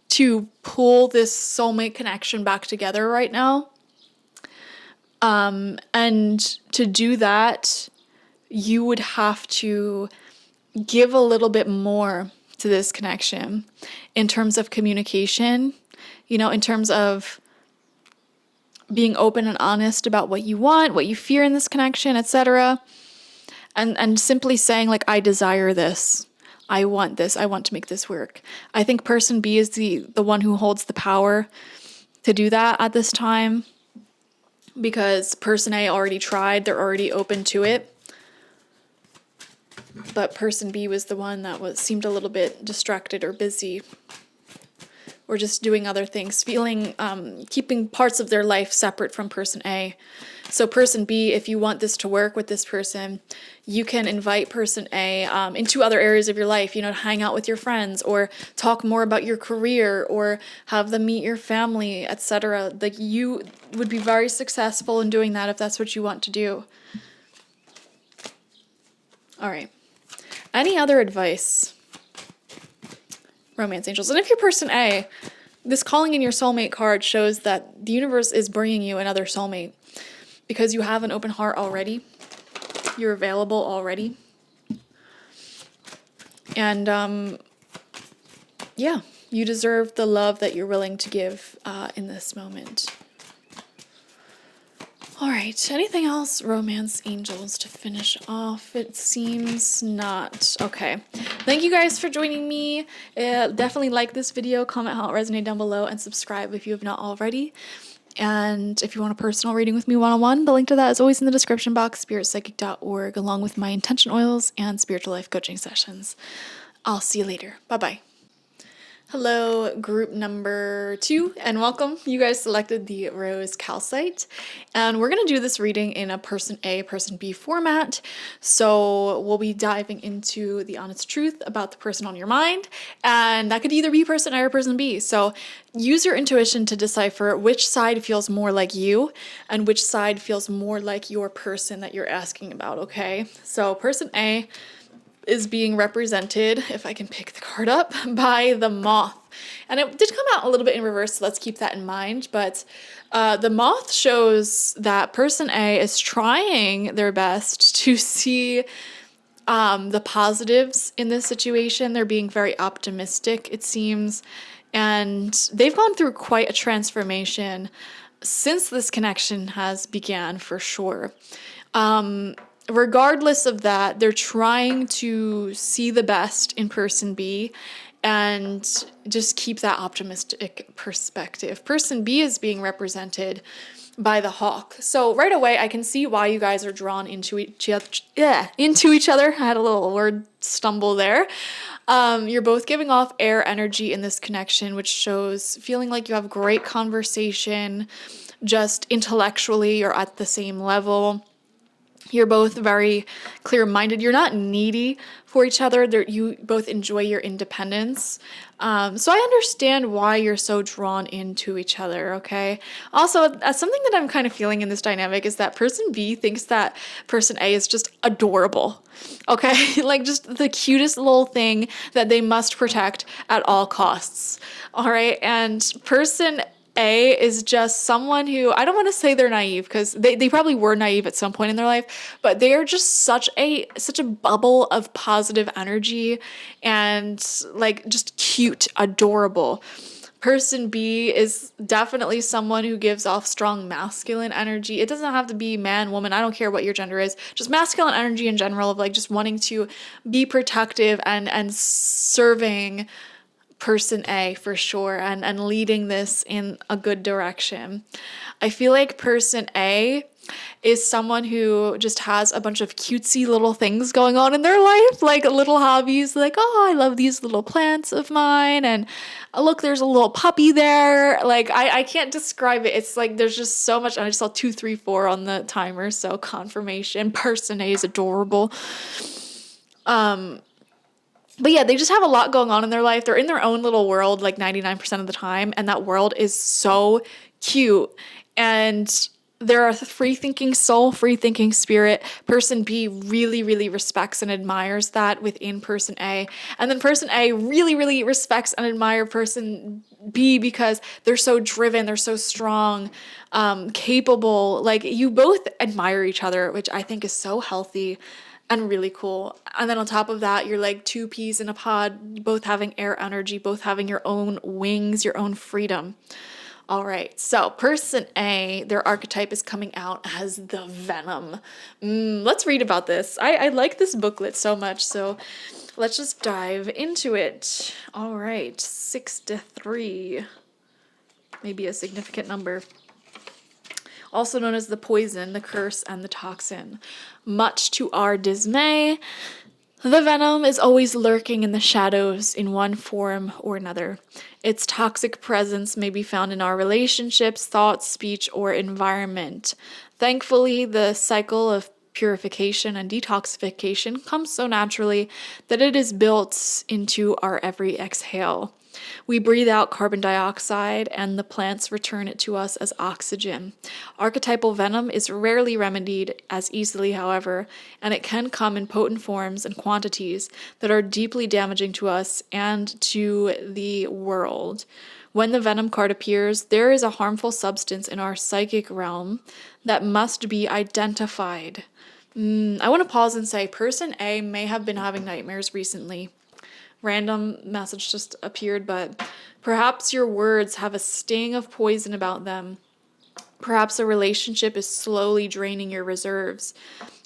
to pull this soulmate connection back together right now. And to do that, you would have to give a little bit more to this connection in terms of communication, in terms of being open and honest about what you want, what you fear in this connection, etc. And simply saying, like, I desire this. I want this. I want to make this work. I think person B is the one who holds the power to do that at this time, because person A already tried. They're already open to it. But person B was the one that seemed a little bit distracted or busy, or just doing other things, keeping parts of their life separate from person A. So person B, if you want this to work with this person, you can invite person A into other areas of your life, to hang out with your friends, or talk more about your career, or have them meet your family, etc. Like, you would be very successful in doing that if that's what you want to do. All right. Any other advice, romance angels? And if you're person A, this calling in your soulmate card shows that the universe is bringing you another soulmate because you have an open heart already. You're available already. And yeah, you deserve the love that you're willing to give in this moment. All right, anything else, romance angels, to finish off? It seems not. Okay, thank you guys for joining me. Definitely like this video, comment how it resonated down below, and subscribe if you have not already. And if you want a personal reading with me one-on-one, the link to that is always in the description box, spiritpsychic.org, along with my intention oils and spiritual life coaching sessions. I'll see you later. Bye-bye. Hello, group number 2, and welcome. You guys selected the rose calcite, and we're going to do this reading in a person A, person B format. So we'll be diving into the honest truth about the person on your mind, and that could either be person A or person B. So use your intuition to decipher which side feels more like you and which side feels more like your person that you're asking about, okay? So person A is being represented, if I can pick the card up, by the moth. And it did come out a little bit in reverse, so let's keep that in mind. But the moth shows that person A is trying their best to see the positives in this situation. They're being very optimistic, it seems. And they've gone through quite a transformation since this connection has began, for sure. Regardless of that, they're trying to see the best in person B and just keep that optimistic perspective. Person B is being represented by the hawk. So right away, I can see why you guys are drawn into each other. I had a little word stumble there. You're both giving off air energy in this connection, which shows feeling like you have great conversation, just intellectually you're at the same level. You're both very clear-minded. You're not needy for each other. You both enjoy your independence. So I understand why you're so drawn into each other, okay? Also, something that I'm kind of feeling in this dynamic is that person B thinks that person A is just adorable, okay? Like just the cutest little thing that they must protect at all costs, all right? And person A is just someone who, I don't want to say they're naive, because they probably were naive at some point in their life, but they are just such a bubble of positive energy and like just cute, adorable. Person B is definitely someone who gives off strong masculine energy. It doesn't have to be man, woman, I don't care what your gender is, just masculine energy in general, of like just wanting to be protective and serving person A for sure, and leading this in a good direction. I feel like person A is someone who just has a bunch of cutesy little things going on in their life, like little hobbies, like, oh, I love these little plants of mine, and look, there's a little puppy there. Like, I can't describe it. It's like there's just so much. And I just saw 2, 3, 4 on the timer, so confirmation. Person A is adorable. But yeah, they just have a lot going on in their life. They're in their own little world like 99% of the time, and that world is so cute. And they're a free-thinking soul, free-thinking spirit. Person B really, really respects and admires that within person A. And then person A really, really respects and admires person B because they're so driven, they're so strong, capable. Like, you both admire each other, which I think is so healthy and really cool. And then on top of that, you're like 2 peas in a pod, both having air energy, both having your own wings, your own freedom. All right, so person A, their archetype is coming out as the Venom. Let's read about this. I like this booklet so much, so let's just dive into it. All right, 6 to 3, maybe a significant number. Also known as the poison, the curse, and the toxin. Much to our dismay, the venom is always lurking in the shadows in one form or another. Its toxic presence may be found in our relationships, thoughts, speech, or environment. Thankfully, the cycle of purification and detoxification comes so naturally that it is built into our every exhale. We breathe out carbon dioxide, and the plants return it to us as oxygen. Archetypal venom is rarely remedied as easily, however, and it can come in potent forms and quantities that are deeply damaging to us and to the world. When the venom card appears, there is a harmful substance in our psychic realm that must be identified. I want to pause and say person A may have been having nightmares recently. Random message just appeared, but perhaps your words have a sting of poison about them. Perhaps a relationship is slowly draining your reserves.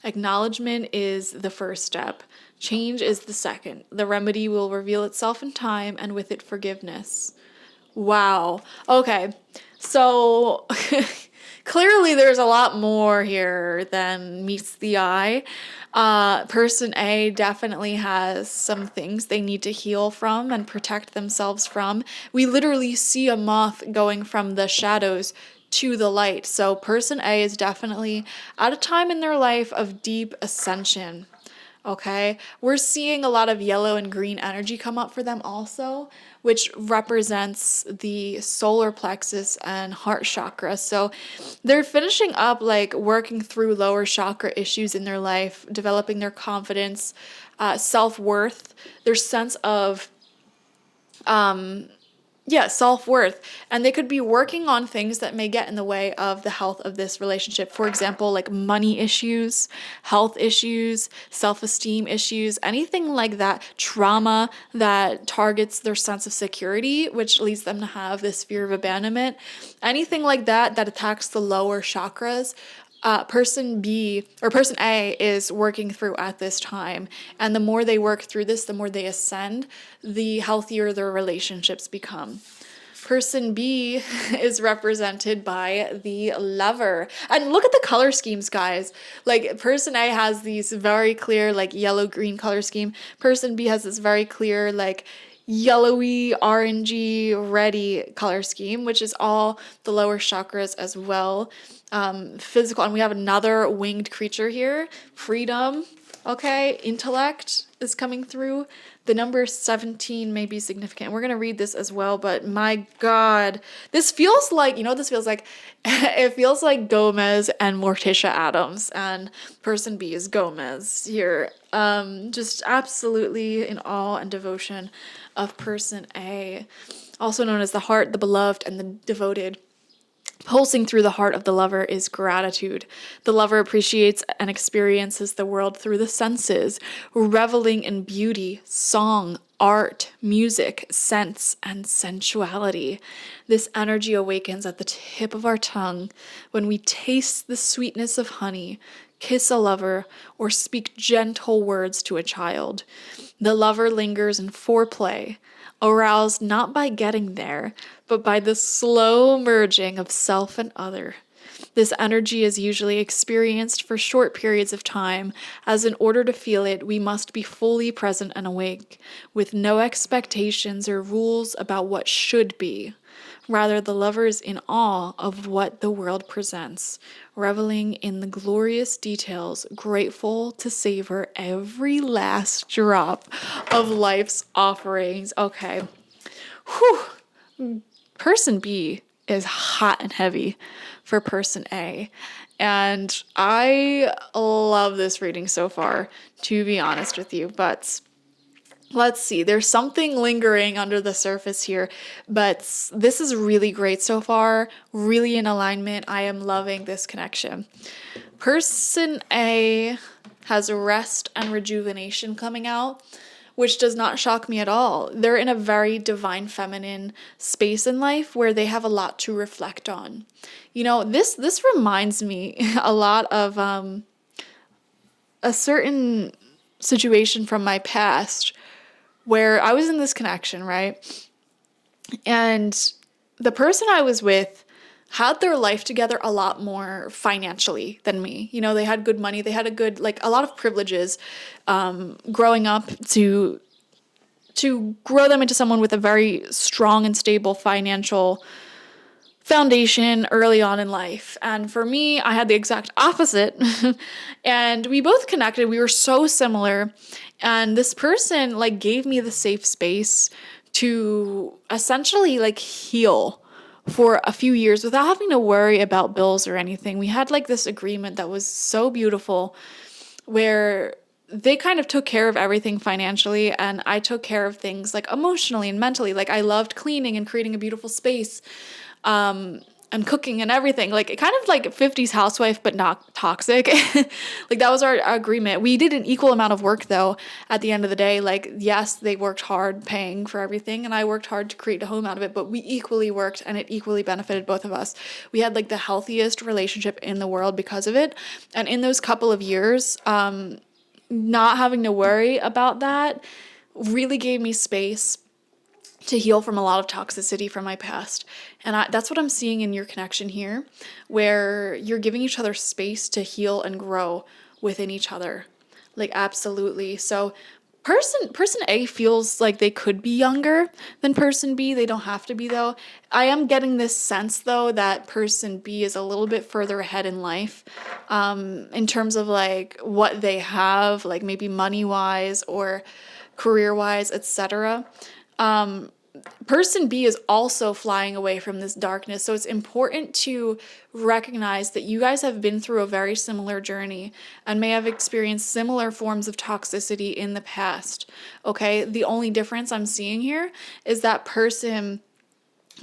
Acknowledgement is the first step. Change is the second. The remedy will reveal itself in time, and with it, forgiveness. Wow. Okay. So clearly there's a lot more here than meets the eye. Person A definitely has some things they need to heal from and protect themselves from. We literally see a moth going from the shadows to the light. So person A is definitely at a time in their life of deep ascension. Okay, we're seeing a lot of yellow and green energy come up for them also, which represents the solar plexus and heart chakra. So they're finishing up, like working through lower chakra issues in their life, developing their confidence, self-worth, their sense of self-worth. And they could be working on things that may get in the way of the health of this relationship. For example, like money issues, health issues, self-esteem issues, anything like that, trauma that targets their sense of security, which leads them to have this fear of abandonment. Anything like that that attacks the lower chakras, person B or person A is working through at this time. And the more they work through this, the more they ascend, the healthier their relationships become. Person B is represented by the Lover. And look at the color schemes, guys. Like person A has these very clear like yellow-green color scheme. Person B has this very clear like yellowy, orangey, reddy color scheme, which is all the lower chakras as well. Physical, and we have another winged creature here. Freedom, okay, intellect is coming through. The number 17 may be significant. We're going to read this as well, but my God, this feels like, you know what this feels like? It feels like Gomez and Morticia Adams, and person B is Gomez here. Just absolutely in awe and devotion of person A, also known as the heart, the beloved, and the devoted. Pulsing through the heart of the Lover is gratitude. The Lover appreciates and experiences the world through the senses, reveling in beauty, song, art, music, sense, and sensuality. This energy awakens at the tip of our tongue when we taste the sweetness of honey, kiss a lover, or speak gentle words to a child. The Lover lingers in foreplay, aroused not by getting there, but by the slow merging of self and other. This energy is usually experienced for short periods of time, as in order to feel it, we must be fully present and awake, with no expectations or rules about what should be. Rather, the Lover is in awe of what the world presents, reveling in the glorious details, grateful to savor every last drop of life's offerings. Okay. Whew. Person B is hot and heavy for person A. And I love this reading so far, to be honest with you, but let's see. There's something lingering under the surface here, but this is really great so far. Really in alignment. I am loving this connection. Person A has rest and rejuvenation coming out, which does not shock me at all. They're in a very divine feminine space in life where they have a lot to reflect on. You know, this reminds me a lot of a certain situation from my past where I was in this connection, right? And the person I was with had their life together a lot more financially than me. You know, they had good money, they had a lot of privileges growing up to grow them into someone with a very strong and stable financial foundation early on in life. And for me, I had the exact opposite. And we both connected. We were so similar. And this person gave me the safe space to essentially heal for a few years without having to worry about bills or anything. We had this agreement that was so beautiful where they kind of took care of everything financially and I took care of things emotionally and mentally. I loved cleaning and creating a beautiful space. and cooking and everything. Like kind of like 50s housewife, but not toxic. Like that was our agreement. We did an equal amount of work though at the end of the day. Like, yes, they worked hard paying for everything and I worked hard to create a home out of it, but we equally worked and it equally benefited both of us. We had like the healthiest relationship in the world because of it. And in those couple of years, not having to worry about that really gave me space to heal from a lot of toxicity from my past. And that's what I'm seeing in your connection here, where you're giving each other space to heal and grow within each other. Like, absolutely. So person A feels like they could be younger than person B. They don't have to be, though. I am getting this sense, though, that person B is a little bit further ahead in life, in terms of like what they have, like maybe money-wise or career-wise, etc. Person B is also flying away from this darkness. So it's important to recognize that you guys have been through a very similar journey and may have experienced similar forms of toxicity in the past. Okay. The only difference I'm seeing here is that person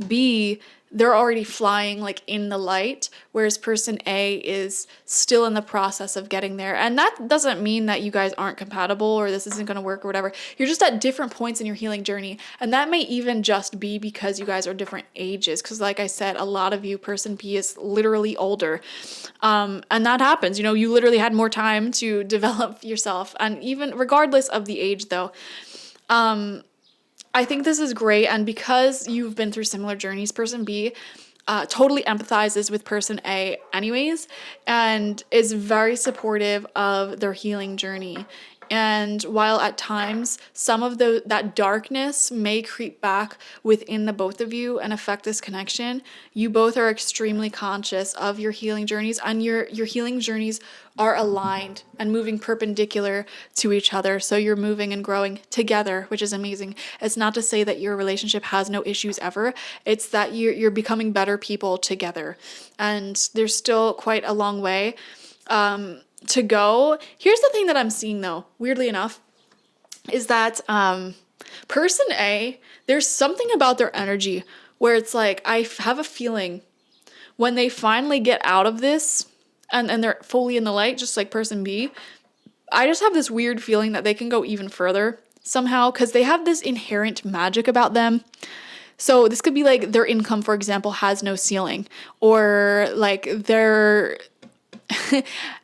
B, they're already flying like in the light, whereas person A is still in the process of getting there. And that doesn't mean that you guys aren't compatible or this isn't going to work or whatever. You're just at different points in your healing journey. And that may even just be because you guys are different ages. Because like I said, a lot of you, person B is literally older. And that happens. You know, you literally had more time to develop yourself. And even regardless of the age though, I think this is great, and because you've been through similar journeys, person B totally empathizes with person A anyways, and is very supportive of their healing journey. And while at times some of that darkness may creep back within the both of you and affect this connection, you both are extremely conscious of your healing journeys, and your healing journeys are aligned and moving perpendicular to each other. So you're moving and growing together, which is amazing. It's not to say that your relationship has no issues ever. It's that you're becoming better people together. And there's still quite a long way to go. Here's the thing that I'm seeing though, weirdly enough, is that person A, there's something about their energy where it's like, I have a feeling when they finally get out of this and they're fully in the light, just like person B, I just have this weird feeling that they can go even further somehow because they have this inherent magic about them. So this could be like their income, for example, has no ceiling, or like their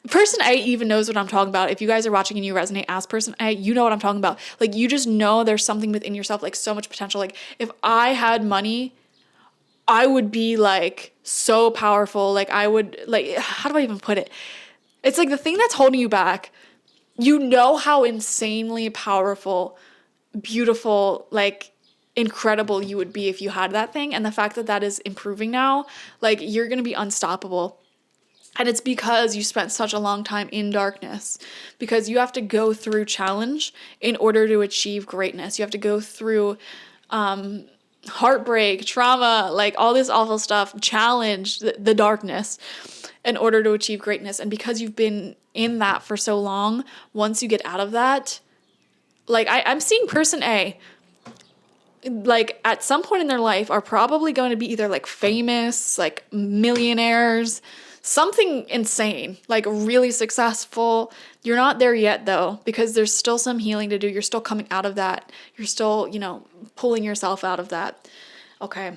person A even knows what I'm talking about. If you guys are watching and you resonate as person A, you know what I'm talking about. Like, you just know there's something within yourself, like so much potential. Like, if I had money, I would be like so powerful. Like, I would, like, how do I even put it? It's like the thing that's holding you back. You know how insanely powerful, beautiful, like incredible you would be if you had that thing. And the fact that that is improving now, like, you're going to be unstoppable. And it's because you spent such a long time in darkness, because you have to go through challenge in order to achieve greatness. You have to go through heartbreak, trauma, like all this awful stuff, challenge the darkness in order to achieve greatness. And because you've been in that for so long, once you get out of that, like I'm seeing person A, like at some point in their life are probably going to be either like famous, like millionaires, something insane, like really successful. You're not there yet though, because there's still some healing to do. You're still coming out of that. You're still, pulling yourself out of that. Okay.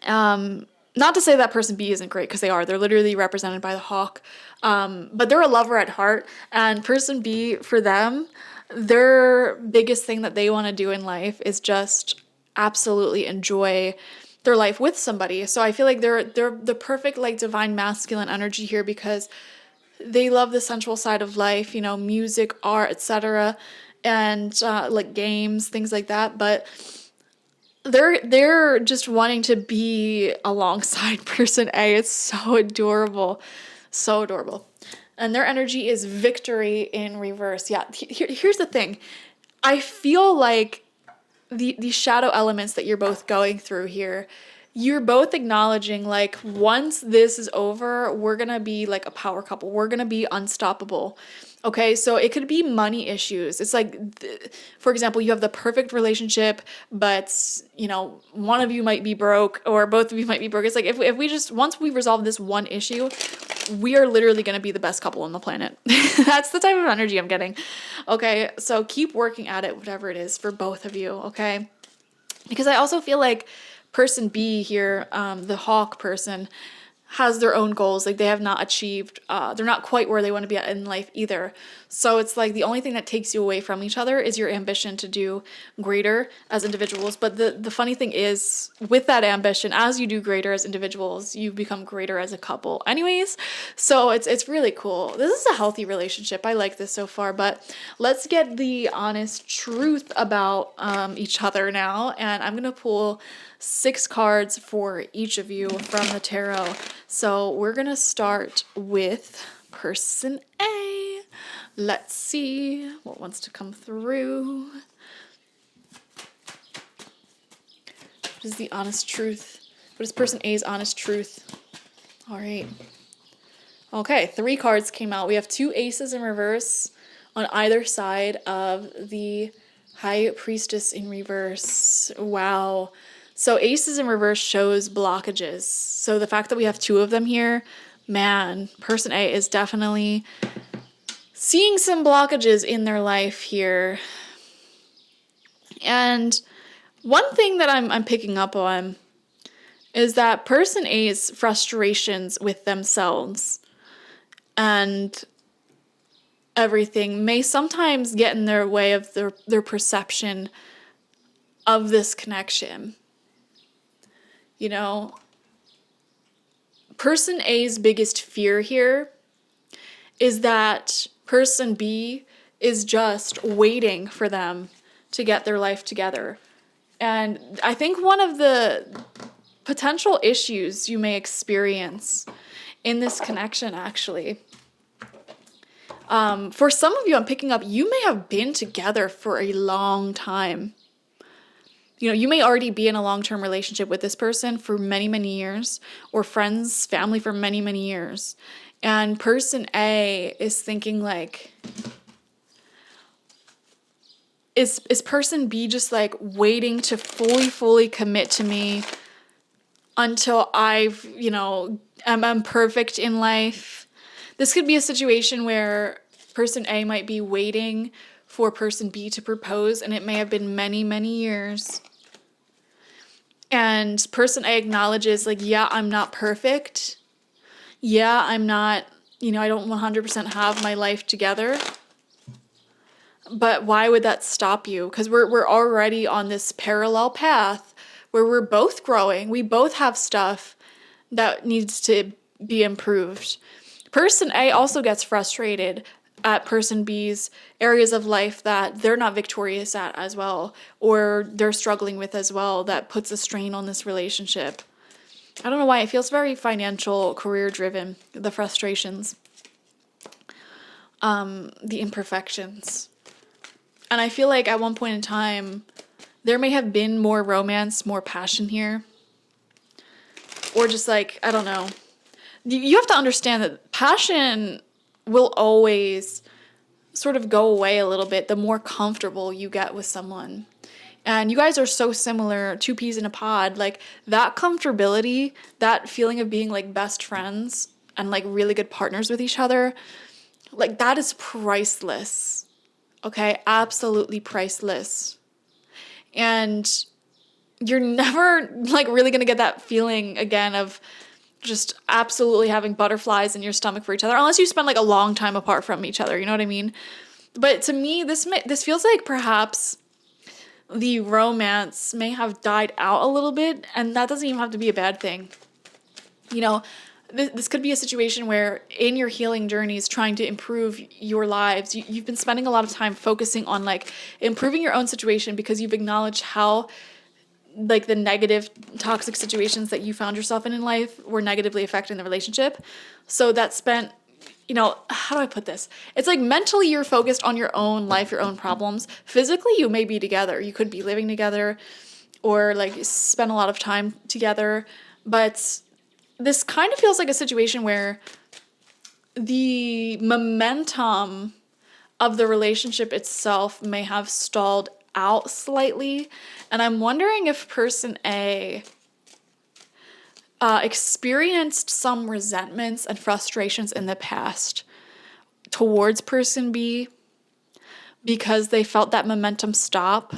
Not to say that person B isn't great, because they are. They're literally represented by the hawk. But they're a lover at heart. And person B, for them, their biggest thing that they want to do in life is just absolutely enjoy their life with somebody. So I feel like they're the perfect like divine masculine energy here, because they love the sensual side of life, music, art, etc., and like games, things like that. But they're just wanting to be alongside person A. It's so adorable, so adorable. And their energy is victory in reverse. Yeah, here's the thing. I feel like the shadow elements that you're both going through here, you're both acknowledging like once this is over, we're gonna be like a power couple. We're gonna be unstoppable. Okay, so it could be money issues. It's like, for example, you have the perfect relationship, but one of you might be broke or both of you might be broke. It's like if we just once we resolve this one issue, we are literally gonna be the best couple on the planet. That's the type of energy I'm getting. Okay, so keep working at it, whatever it is for both of you. Okay, because I also feel like person B here, the hawk person, has their own goals. Like they have not achieved, they're not quite where they want to be at in life either. So it's like the only thing that takes you away from each other is your ambition to do greater as individuals. But the funny thing is, with that ambition, as you do greater as individuals, you become greater as a couple anyways. So it's really cool. This is a healthy relationship. I like this so far. But let's get the honest truth about each other now. And I'm going to pull 6 cards for each of you from the tarot. So we're going to start with person A. Let's see what wants to come through. What is the honest truth? What is person A's honest truth? All right. Okay, 3 cards came out. We have 2 aces in reverse on either side of the High Priestess in reverse. Wow. So aces in reverse shows blockages. So the fact that we have 2 of them here, man, person A is definitely seeing some blockages in their life here. And one thing that I'm picking up on is that person A's frustrations with themselves and everything may sometimes get in their way of their perception of this connection. Person A's biggest fear here is that person B is just waiting for them to get their life together. And I think one of the potential issues you may experience in this connection, actually, for some of you, I'm picking up, you may have been together for a long time. You may already be in a long-term relationship with this person for many, many years, or friends, family for many, many years. And person A is thinking like, is person B just like waiting to fully commit to me until I've, I'm perfect in life? This could be a situation where person A might be waiting for person B to propose, and it may have been many, many years. And person A acknowledges, like, yeah, I'm not perfect. Yeah, I'm not, I don't 100% have my life together. But why would that stop you? Because we're already on this parallel path where we're both growing. We both have stuff that needs to be improved. Person A also gets frustrated at person B's areas of life that they're not victorious at as well, or they're struggling with as well, that puts a strain on this relationship. I don't know why, it feels very financial, career driven, the frustrations, the imperfections. And I feel like at one point in time, there may have been more romance, more passion here. Or just like, I don't know. You have to understand that passion will always sort of go away a little bit the more comfortable you get with someone. And you guys are so similar, 2 peas in a pod. Like that comfortability, that feeling of being like best friends and like really good partners with each other, like that is priceless. Okay, absolutely priceless. And you're never like really gonna get that feeling again of just absolutely having butterflies in your stomach for each other, unless you spend like a long time apart from each other, you know what I mean? But to me, this feels like perhaps the romance may have died out a little bit, and that doesn't even have to be a bad thing. This could be a situation where in your healing journeys, trying to improve your lives, you've been spending a lot of time focusing on like improving your own situation because you've acknowledged how like the negative toxic situations that you found yourself in life were negatively affecting the relationship. So that spent, how do I put this? It's like mentally you're focused on your own life, your own problems. Physically, you may be together. You could be living together, or like spend a lot of time together. But this kind of feels like a situation where the momentum of the relationship itself may have stalled out slightly. And I'm wondering if person A experienced some resentments and frustrations in the past towards person B because they felt that momentum stop.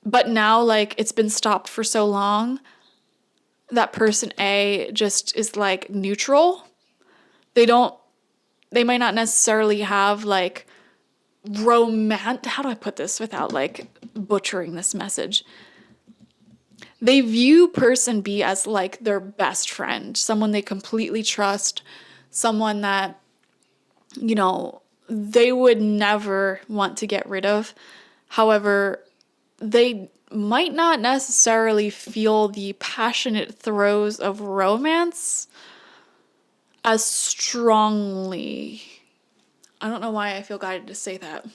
But now, like, it's been stopped for so long that person A just is like neutral. They might not necessarily have like how do I put this without like butchering this message? They view person B as like their best friend, someone they completely trust, someone that, you know, they would never want to get rid of. However, they might not necessarily feel the passionate throes of romance as strongly. I don't know why I feel guided to say that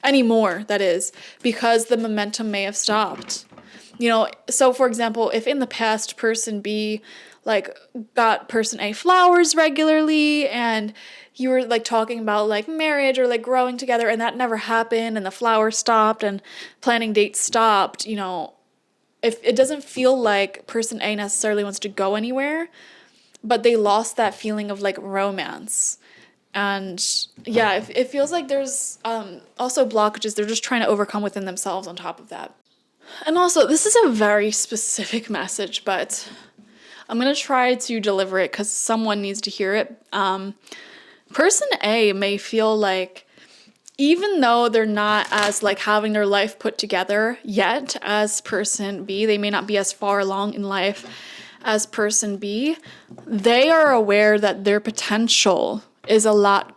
anymore, that is, because the momentum may have stopped. You know, so for example, if in the past person B like got person A flowers regularly and you were like talking about like marriage or like growing together and that never happened and the flowers stopped and planning dates stopped, you know, if it doesn't feel like person A necessarily wants to go anywhere, but they lost that feeling of like romance. And yeah, it feels like there's also blockages they're just trying to overcome within themselves on top of that. And also, this is a very specific message, but I'm going to try to deliver it because someone needs to hear it. Person A may feel like even though they're not as like having their life put together yet as person B, they may not be as far along in life as person B, they are aware that their potential is a lot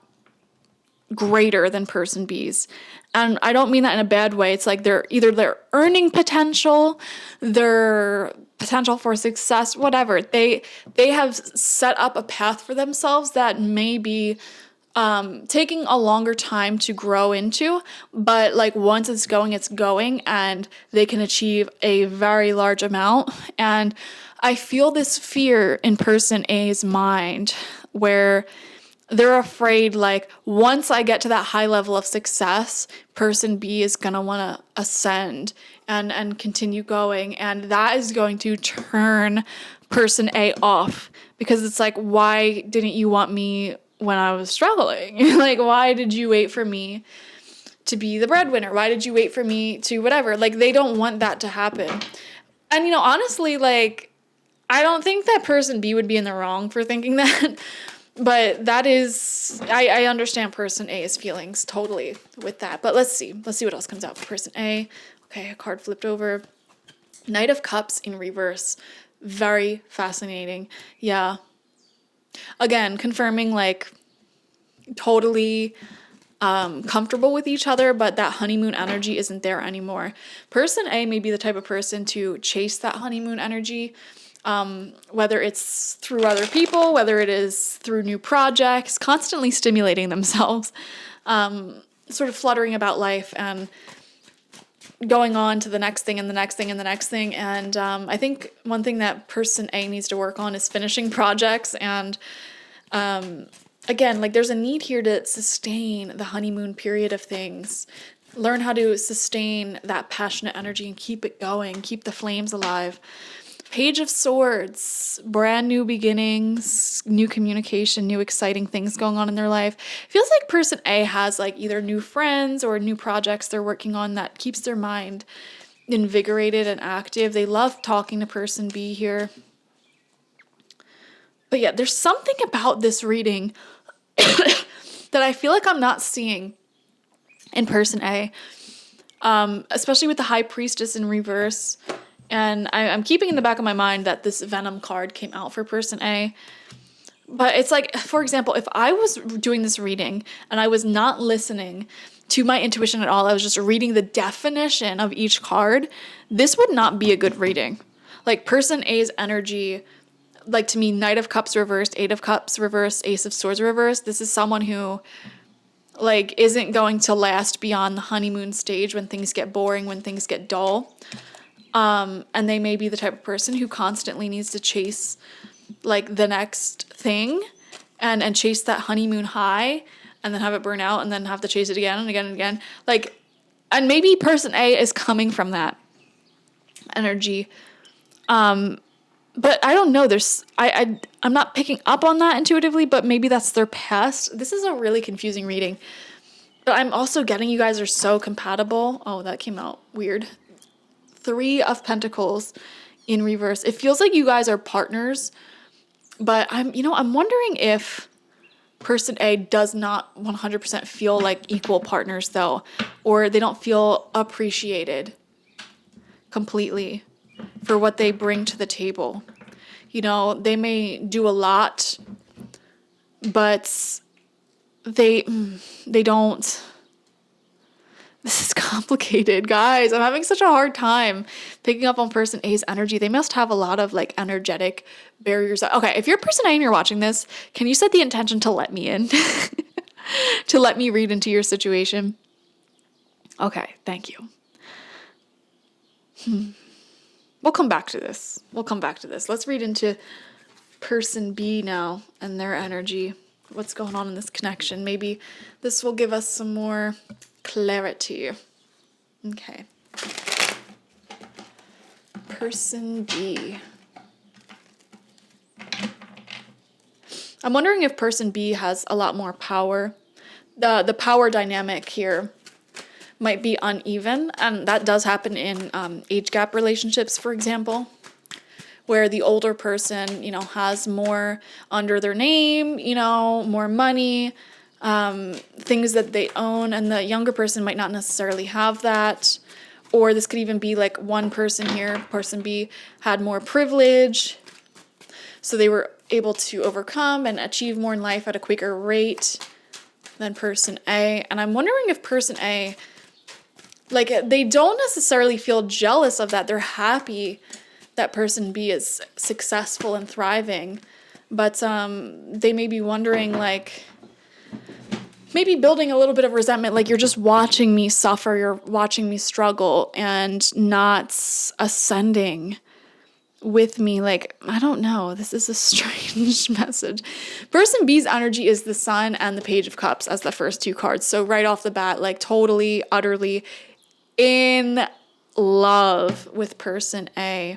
greater than person B's. And I don't mean that in a bad way. It's like they're either their earning potential, their potential for success, whatever. They have set up a path for themselves that may be taking a longer time to grow into, but like once it's going, and they can achieve a very large amount. And I feel this fear in person A's mind where they're afraid, like, once I get to that high level of success, person B is going to want to ascend and continue going. And that is going to turn person A off because it's like, why didn't you want me when I was struggling? Like, why did you wait for me to be the breadwinner? Why did you wait for me to whatever? Like, they don't want that to happen. And, you know, honestly, like, I don't think that person B would be in the wrong for thinking that. But that is, I understand person A's feelings totally with that. But let's see what else comes out for person A. Okay, a card flipped over. Knight of Cups in reverse. Very fascinating. Yeah. Again, confirming like totally comfortable with each other, but that honeymoon energy isn't there anymore. Person A may be the type of person to chase that honeymoon energy. Whether it's through other people, whether it is through new projects, constantly stimulating themselves, sort of fluttering about life and going on to the next thing and the next thing and the next thing. And I think one thing that person A needs to work on is finishing projects. And again, like there's a need here to sustain the honeymoon period of things. Learn how to sustain that passionate energy and keep it going, keep the flames alive. Page of Swords, brand new beginnings, new communication, new exciting things going on in their life. Feels like person A has like either new friends or new projects they're working on that keeps their mind invigorated and active. They love talking to person B here. But yeah, there's something about this reading that I feel like I'm not seeing in person A, especially with the High Priestess in reverse. And I'm keeping in the back of my mind that this Venom card came out for person A. But it's like, for example, if I was doing this reading and I was not listening to my intuition at all, I was just reading the definition of each card, this would not be a good reading. Like person A's energy, like to me, Knight of Cups reversed, Eight of Cups reversed, Ace of Swords reversed. This is someone who like isn't going to last beyond the honeymoon stage when things get boring, when things get dull. And they may be the type of person who constantly needs to chase like the next thing and chase that honeymoon high and then have it burn out and then have to chase it again and again and again. Like, and maybe person A is coming from that energy. But I don't know. I'm not picking up on that intuitively, but maybe that's their past. This is a really confusing reading. But I'm also getting you guys are so compatible. Oh, that came out weird. 3 of Pentacles in reverse. It feels like you guys are partners, but I'm wondering if person A does not 100% feel like equal partners though, or they don't feel appreciated completely for what they bring to the table. They may do a lot, but they don't. This is complicated, guys. I'm having such a hard time picking up on person A's energy. They must have a lot of like energetic barriers. Okay, if you're person A and you're watching this, can you set the intention to let me in? To let me read into your situation? Okay, thank you. We'll come back to this. Let's read into person B now and their energy. What's going on in this connection? Maybe this will give us some more clarity. Okay. Person B. I'm wondering if person B has a lot more power. The power dynamic here might be uneven, and that does happen in age gap relationships, for example, where the older person, has more under their name, more money, things that they own, and the younger person might not necessarily have that. Or this could even be like one person here, person B, had more privilege, so they were able to overcome and achieve more in life at a quicker rate than person A. And I'm wondering if person A, like, they don't necessarily feel jealous of that. They're happy that person B is successful and thriving, but they may be wondering, like, maybe building a little bit of resentment, like you're just watching me suffer, you're watching me struggle and not ascending with me. Like, I don't know, this is a strange message. Person B's energy is the Sun and the Page of Cups as the first 2 cards. So right off the bat, like totally, utterly in love with person A,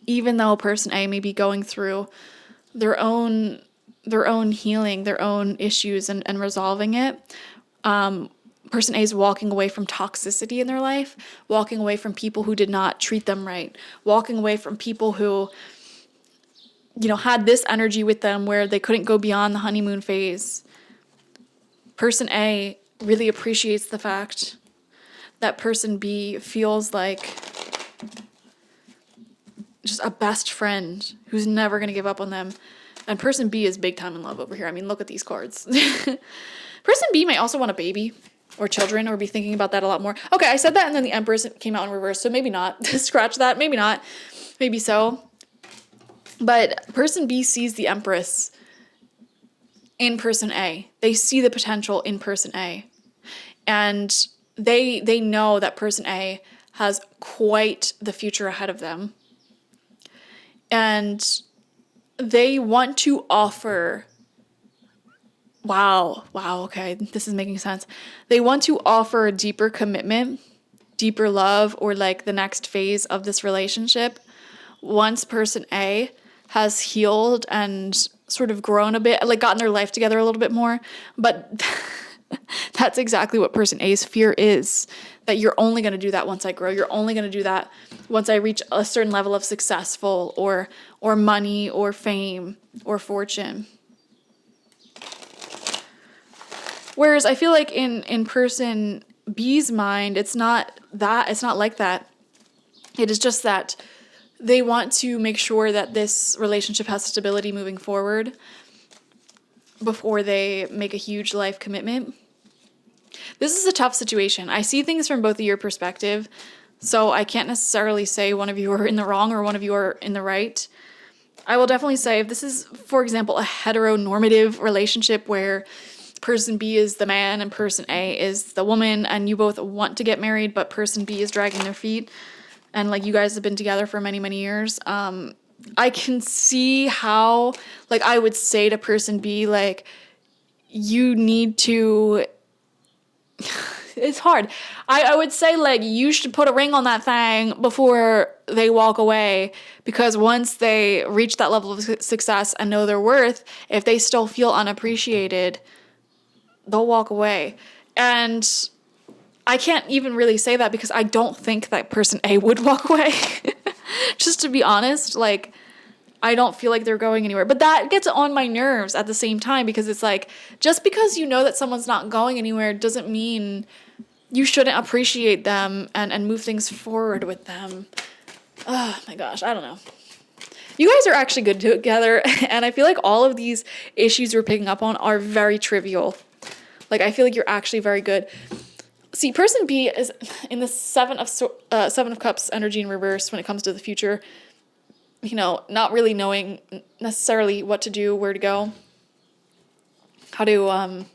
even though person A may be going through their own healing, their own issues and resolving it. Person A is walking away from toxicity in their life, walking away from people who did not treat them right, walking away from people who, had this energy with them where they couldn't go beyond the honeymoon phase. Person A really appreciates the fact that person B feels like just a best friend who's never going to give up on them. And person B is big time in love over here. I mean, look at these cards. Person B might also want a baby or children or be thinking about that a lot more. Okay, I said that and then the Empress came out in reverse, so maybe not. Scratch that, maybe not. Maybe so. But person B sees the Empress in person A. They see the potential in person A. And they know that person A has quite the future ahead of them. And they want to offer, wow, okay, this is making sense. They want to offer a deeper commitment, deeper love, or like the next phase of this relationship once person A has healed and sort of grown a bit, like gotten their life together a little bit more. But that's exactly what person A's fear is, that you're only going to do that once I grow. You're only going to do that once I reach a certain level of successful or money or fame or fortune. Whereas I feel like in person B's mind, it's not like that. It is just that they want to make sure that this relationship has stability moving forward before they make a huge life commitment. This is a tough situation. I see things from both of your perspective, so I can't necessarily say one of you are in the wrong or one of you are in the right. I will definitely say if this is, for example, a heteronormative relationship where person B is the man and person A is the woman and you both want to get married, but person B is dragging their feet and like you guys have been together for many, many years, I can see how, like, I would say to person B, like, you need to, it's hard. I would say, like, you should put a ring on that thing before they walk away, because once they reach that level of success and know their worth, if they still feel unappreciated, they'll walk away. And I can't even really say that because I don't think that person A would walk away. Just to be honest, like, I don't feel like they're going anywhere. But that gets on my nerves at the same time, because it's like, just because you know that someone's not going anywhere doesn't mean you shouldn't appreciate them and move things forward with them. Oh my gosh, I don't know. You guys are actually good together, and I feel like all of these issues we're picking up on are very trivial. Like, I feel like you're actually very good. See, person B is in the Seven of Cups energy in reverse when it comes to the future. You know, not really knowing necessarily what to do, where to go, how to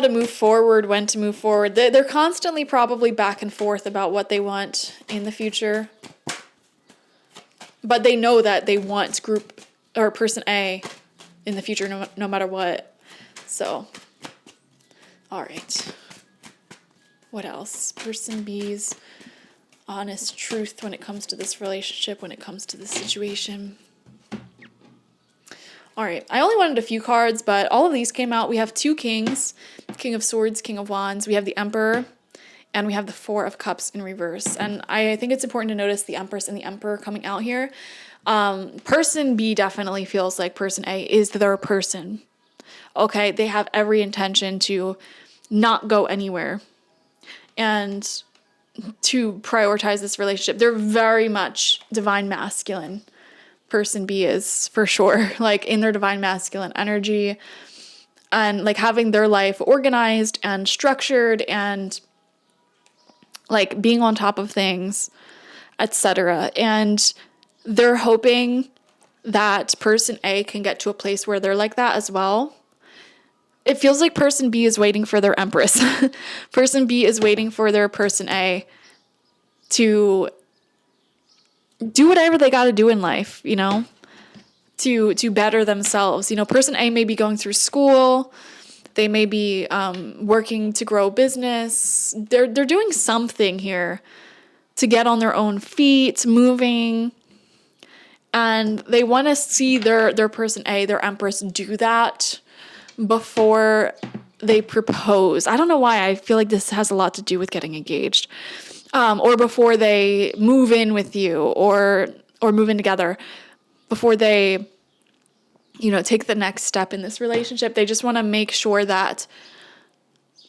move forward, when to move forward. They're constantly probably back and forth about what they want in the future. But they know that they want group or person A in the future, no matter what. So, all right. What else? Person B's honest truth when it comes to this relationship, when it comes to this situation. All right, I only wanted a few cards, but all of these came out. We have 2 kings, King of Swords, King of Wands. We have the Emperor, and we have the 4 of Cups in reverse. And I think it's important to notice the Empress and the Emperor coming out here. Person B definitely feels like person A is their person. Okay, they have every intention to not go anywhere and to prioritize this relationship. They're very much divine masculine. Person B is, for sure, like, in their divine masculine energy, and like having their life organized and structured and like being on top of things, etc. And they're hoping that person A can get to a place where they're like that as well. It feels like person B is waiting for their Empress. Person B is waiting for their person A to do whatever they got to do in life, you know, to better themselves. You know, person A may be going through school. They may be working to grow business. They're doing something here to get on their own feet, moving. And they want to see their person A, their Empress, do that before they propose. I don't know why. I feel like this has a lot to do with getting engaged. Or before they move in with you, or move in together, before they, you know, take the next step in this relationship. They just want to make sure that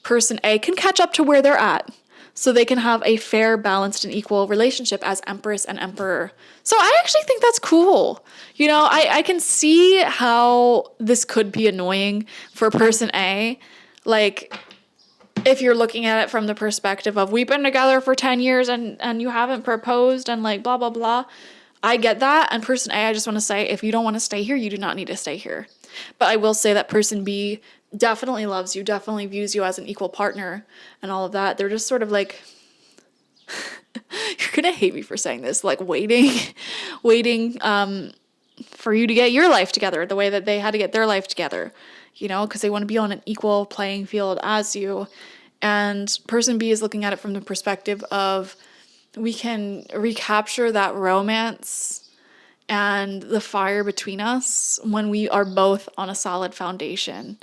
person A can catch up to where they're at, so they can have a fair, balanced, and equal relationship as Empress and Emperor. So I actually think that's cool. You know, I can see how this could be annoying for person A. Like, if you're looking at it from the perspective of, we've been together for 10 years and you haven't proposed and like blah, blah, blah. I get that. And person A, I just want to say, if you don't want to stay here, you do not need to stay here. But I will say that person B definitely loves you, definitely views you as an equal partner and all of that. They're just sort of like, you're going to hate me for saying this, like waiting for you to get your life together the way that they had to get their life together, you know, because they want to be on an equal playing field as you. And person B is looking at it from the perspective of, we can recapture that romance and the fire between us when we are both on a solid foundation.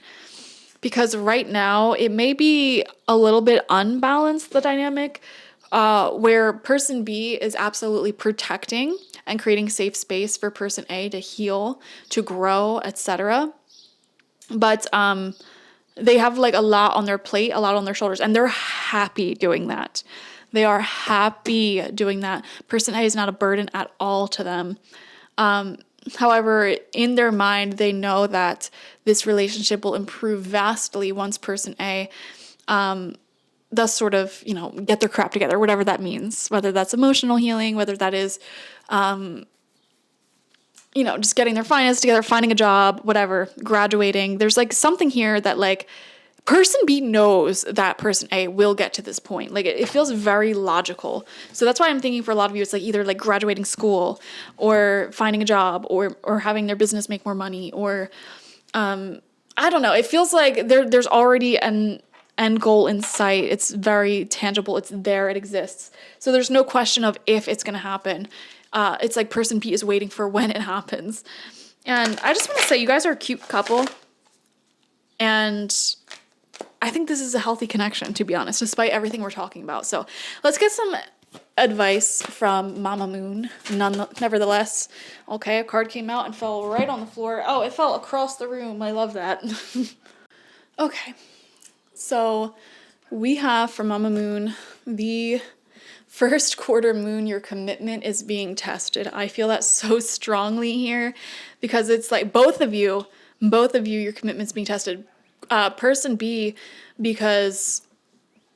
Because right now, it may be a little bit unbalanced, the dynamic, where person B is absolutely protecting and creating safe space for person A to heal, to grow, etc. But they have like a lot on their plate, a lot on their shoulders, and they're happy doing that. They are happy doing that. Person A is not a burden at all to them. However, in their mind, they know that this relationship will improve vastly once person A does sort of, you know, get their crap together, whatever that means, whether that's emotional healing, whether that is, you know, just getting their finances together, finding a job, whatever, graduating. There's like something here that like person B knows that person A will get to this point. Like it feels very logical. So that's why I'm thinking for a lot of you, it's like either like graduating school or finding a job or having their business make more money or, I don't know. It feels like there's already an end goal in sight. It's very tangible. It's there. It exists. So there's no question of if it's going to happen. It's like person B is waiting for when it happens. And I just want to say you guys are a cute couple. And I think this is a healthy connection, to be honest, despite everything we're talking about. So let's get some advice from Mama Moon, nevertheless. Okay, a card came out and fell right on the floor. Oh, it fell across the room. I love that. Okay, so we have from Mama Moon, the first quarter moon, your commitment is being tested. I feel that so strongly here because it's like both of you, your commitment's being tested. Person B, because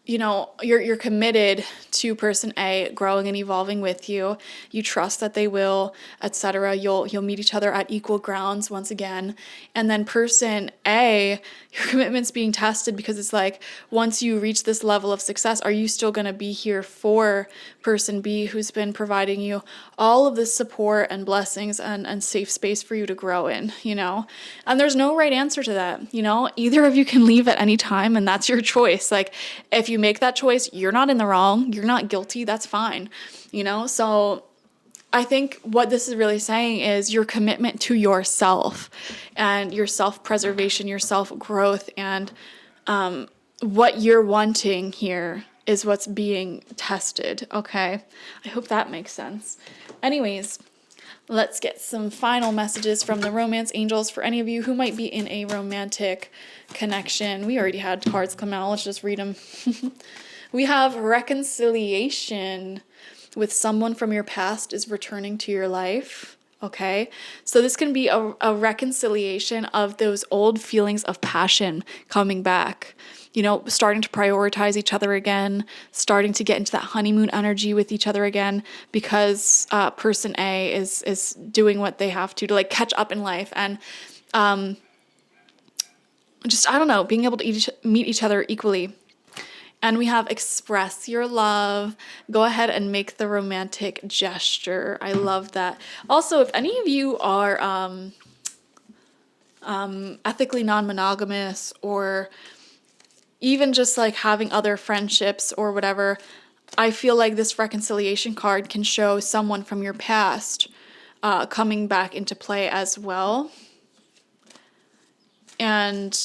you know you're committed to person A growing and evolving with you. You trust that they will, etc. You'll meet each other at equal grounds once again. And then person A, your commitment's being tested because it's like once you reach this level of success, are you still going to be here for person B who's been providing you all of this support and blessings and safe space for you to grow in, you know? And there's no right answer to that, you know? Either of you can leave at any time and that's your choice. Like if you make that choice, you're not in the wrong, you're not guilty, that's fine, you know? So I think what this is really saying is your commitment to yourself and your self-preservation, your self-growth, and what you're wanting here is what's being tested, okay? I hope that makes sense. Anyways, let's get some final messages from the romance angels for any of you who might be in a romantic connection. We already had cards come out. Let's just read them. We have reconciliation with someone from your past is returning to your life. Okay, so this can be a reconciliation of those old feelings of passion coming back. You know, starting to prioritize each other again, starting to get into that honeymoon energy with each other again, because person A is doing what they have to like catch up in life and just, I don't know, being able to meet each other equally. And we have express your love. Go ahead and make the romantic gesture. I love that. Also, if any of you are ethically non-monogamous or even just like having other friendships or whatever, I feel like this reconciliation card can show someone from your past coming back into play as well. And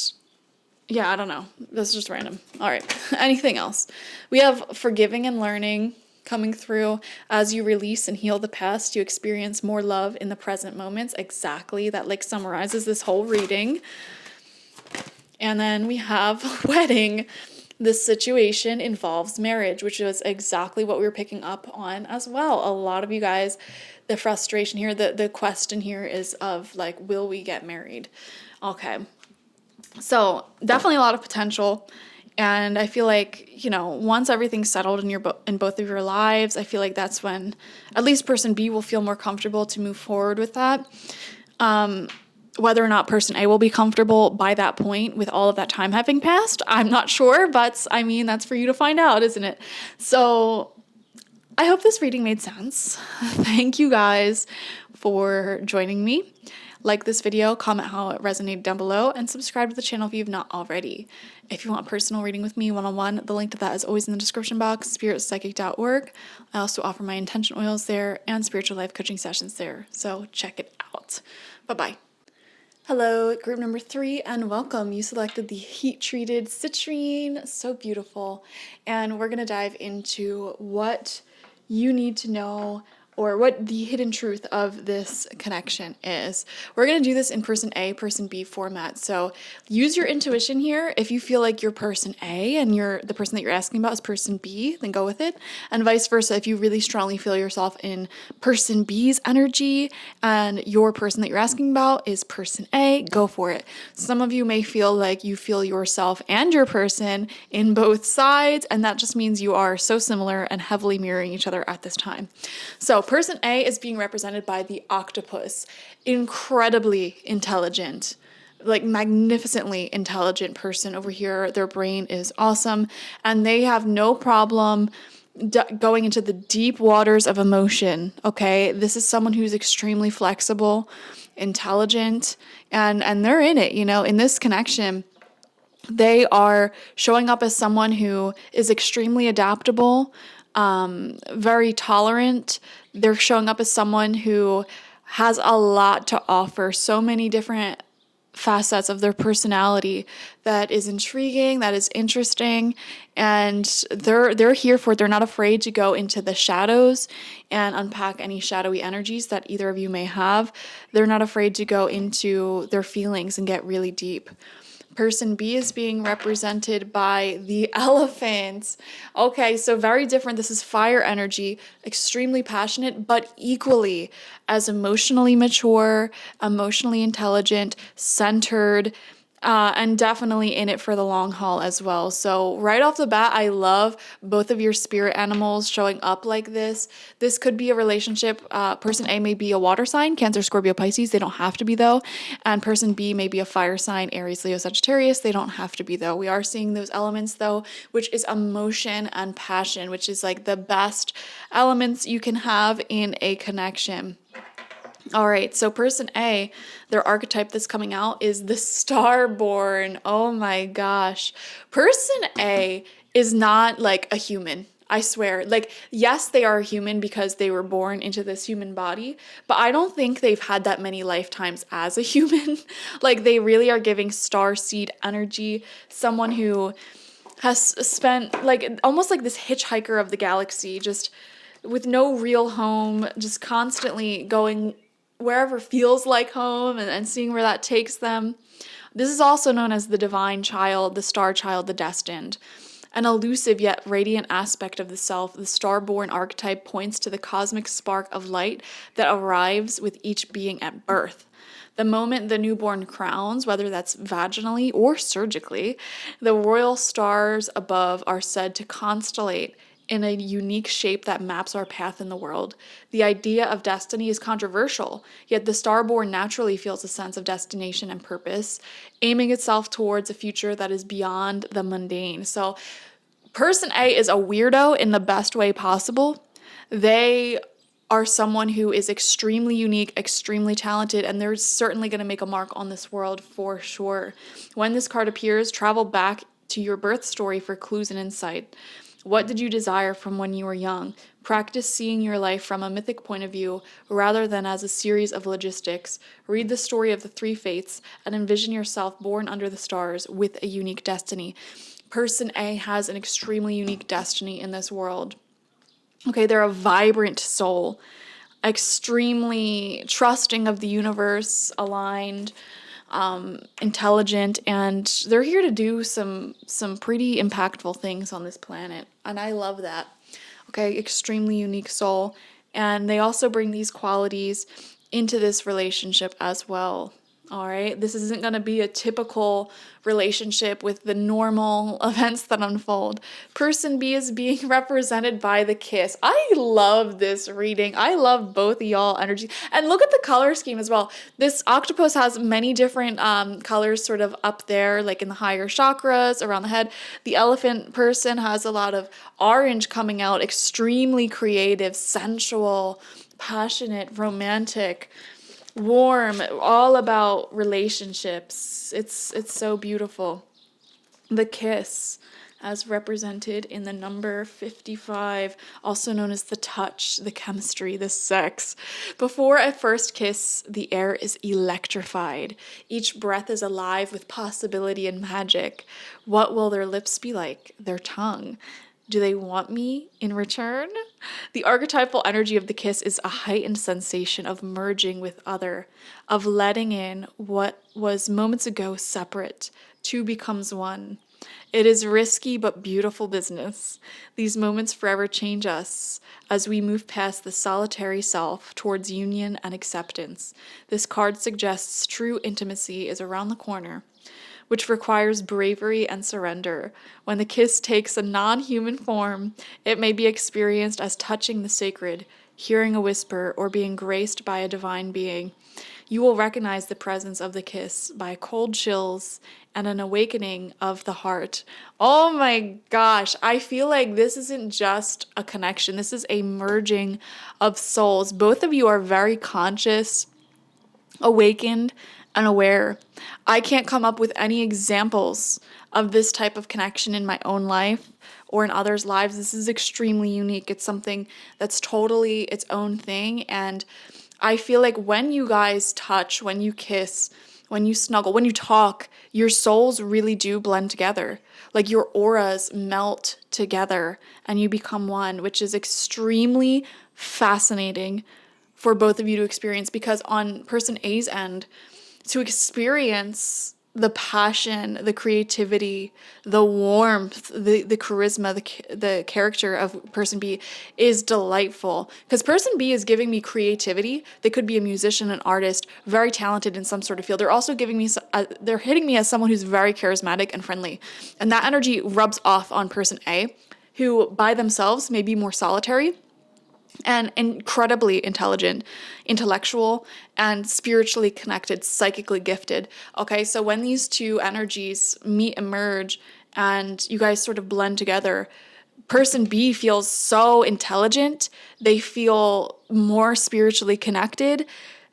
yeah, I don't know. This is just random. All right. Anything else? We have forgiving and learning coming through. As you release and heal the past, you experience more love in the present moments. Exactly. That like summarizes this whole reading. And then we have wedding. This situation involves marriage, which is exactly what we were picking up on as well. A lot of you guys, the frustration here, the question here is of like, will we get married? Okay. So definitely a lot of potential. And I feel like, you know, once everything's settled in both of your lives, I feel like that's when at least person B will feel more comfortable to move forward with that. Whether or not person A will be comfortable by that point with all of that time having passed, I'm not sure, but I mean, that's for you to find out, isn't it? So I hope this reading made sense. Thank you guys for joining me. Like this video, comment how it resonated down below, and subscribe to the channel if you've not already. If you want personal reading with me one-on-one, the link to that is always in the description box, spiritpsychic.org. I also offer my intention oils there and spiritual life coaching sessions there, so check it out. Bye-bye. Hello, group number 3, and welcome. You selected the heat-treated citrine, so beautiful. And we're going to dive into what you need to know or what the hidden truth of this connection is. We're going to do this in person A, person B format. So use your intuition here. If you feel like you're person A and the person that you're asking about is person B, then go with it. And vice versa, if you really strongly feel yourself in person B's energy and your person that you're asking about is person A, go for it. Some of you may feel like you feel yourself and your person in both sides, and that just means you are so similar and heavily mirroring each other at this time. So person A is being represented by the octopus, incredibly intelligent, like magnificently intelligent person over here. Their brain is awesome, and they have no problem going into the deep waters of emotion. Okay, this is someone who's extremely flexible, intelligent, and they're in it, in this connection. They are showing up as someone who is extremely adaptable, very tolerant. They're showing up as someone who has a lot to offer, so many different facets of their personality that is intriguing, that is interesting, and they're here for it. They're not afraid to go into the shadows and unpack any shadowy energies that either of you may have. They're not afraid to go into their feelings and get really deep. Person B is being represented by the elephant. Okay, so very different. This is fire energy, extremely passionate, but equally as emotionally mature, emotionally intelligent, centered, and definitely in it for the long haul as well. So right off the bat, I love both of your spirit animals showing up like this. This could be a relationship. Person A may be a water sign, Cancer, Scorpio, Pisces. They don't have to be though. And person B may be a fire sign, Aries, Leo, Sagittarius. They don't have to be though. We are seeing those elements though, which is emotion and passion, which is like the best elements you can have in a connection. All right, so person A, their archetype that's coming out is the Starborn. Oh my gosh. Person A is not like a human. I swear. Like, yes, they are a human because they were born into this human body, but I don't think they've had that many lifetimes as a human. Like, they really are giving star seed energy, someone who has spent like almost like this hitchhiker of the galaxy, just with no real home, just constantly going wherever feels like home and seeing where that takes them. This is also known as the divine child, the star child, the destined. An elusive yet radiant aspect of the self, the starborn archetype points to the cosmic spark of light that arrives with each being at birth. The moment the newborn crowns, whether that's vaginally or surgically, the royal stars above are said to constellate in a unique shape that maps our path in the world. The idea of destiny is controversial, yet the starborn naturally feels a sense of destination and purpose, aiming itself towards a future that is beyond the mundane. So, person A is a weirdo in the best way possible. They are someone who is extremely unique, extremely talented, and they're certainly going to make a mark on this world for sure. When this card appears, travel back to your birth story for clues and insight. What did you desire from when you were young? Practice seeing your life from a mythic point of view rather than as a series of logistics. Read the story of the three fates and envision yourself born under the stars with a unique destiny. Person A has an extremely unique destiny in this world. Okay, they're a vibrant soul, extremely trusting of the universe, aligned, intelligent, and they're here to do some pretty impactful things on this planet, and I love that. Okay, extremely unique soul, and they also bring these qualities into this relationship as well. All right, this isn't going to be a typical relationship with the normal events that unfold. Person B is being represented by the kiss. I love this reading. I love both of y'all energies. And look at the color scheme as well. This octopus has many different colors sort of up there, like in the higher chakras, around the head. The elephant person has a lot of orange coming out, extremely creative, sensual, passionate, romantic, warm, all about relationships. It's so beautiful. The kiss, as represented in the number 55, also known as the touch, the chemistry, the sex. Before a first kiss, the air is electrified. Each breath is alive with possibility and magic. What will their lips be like? Their tongue? Do they want me in return? The archetypal energy of the kiss is a heightened sensation of merging with other, of letting in what was moments ago separate. Two becomes one. It is risky but beautiful business. These moments forever change us as we move past the solitary self towards union and acceptance. This card suggests true intimacy is around the corner, which requires bravery and surrender. When the kiss takes a non-human form, it may be experienced as touching the sacred, hearing a whisper, or being graced by a divine being. You will recognize the presence of the kiss by cold chills and an awakening of the heart. Oh my gosh, I feel like this isn't just a connection. This is a merging of souls. Both of you are very conscious, awakened, and aware. I can't come up with any examples of this type of connection in my own life or in others' lives. This is extremely unique. It's something that's totally its own thing. And I feel like when you guys touch, when you kiss, when you snuggle, when you talk, your souls really do blend together. Like your auras melt together and you become one, which is extremely fascinating for both of you to experience, because on person A's end, to experience the passion, the creativity, the warmth, the charisma, the character of person B is delightful. Because person B is giving me creativity. They could be a musician, an artist, very talented in some sort of field. They're also giving me, they're hitting me as someone who's very charismatic and friendly. And that energy rubs off on person A, who by themselves may be more solitary and incredibly intelligent, intellectual, and spiritually connected, psychically gifted. Okay, so when these two energies meet and merge and you guys sort of blend together, person B feels so intelligent, they feel more spiritually connected,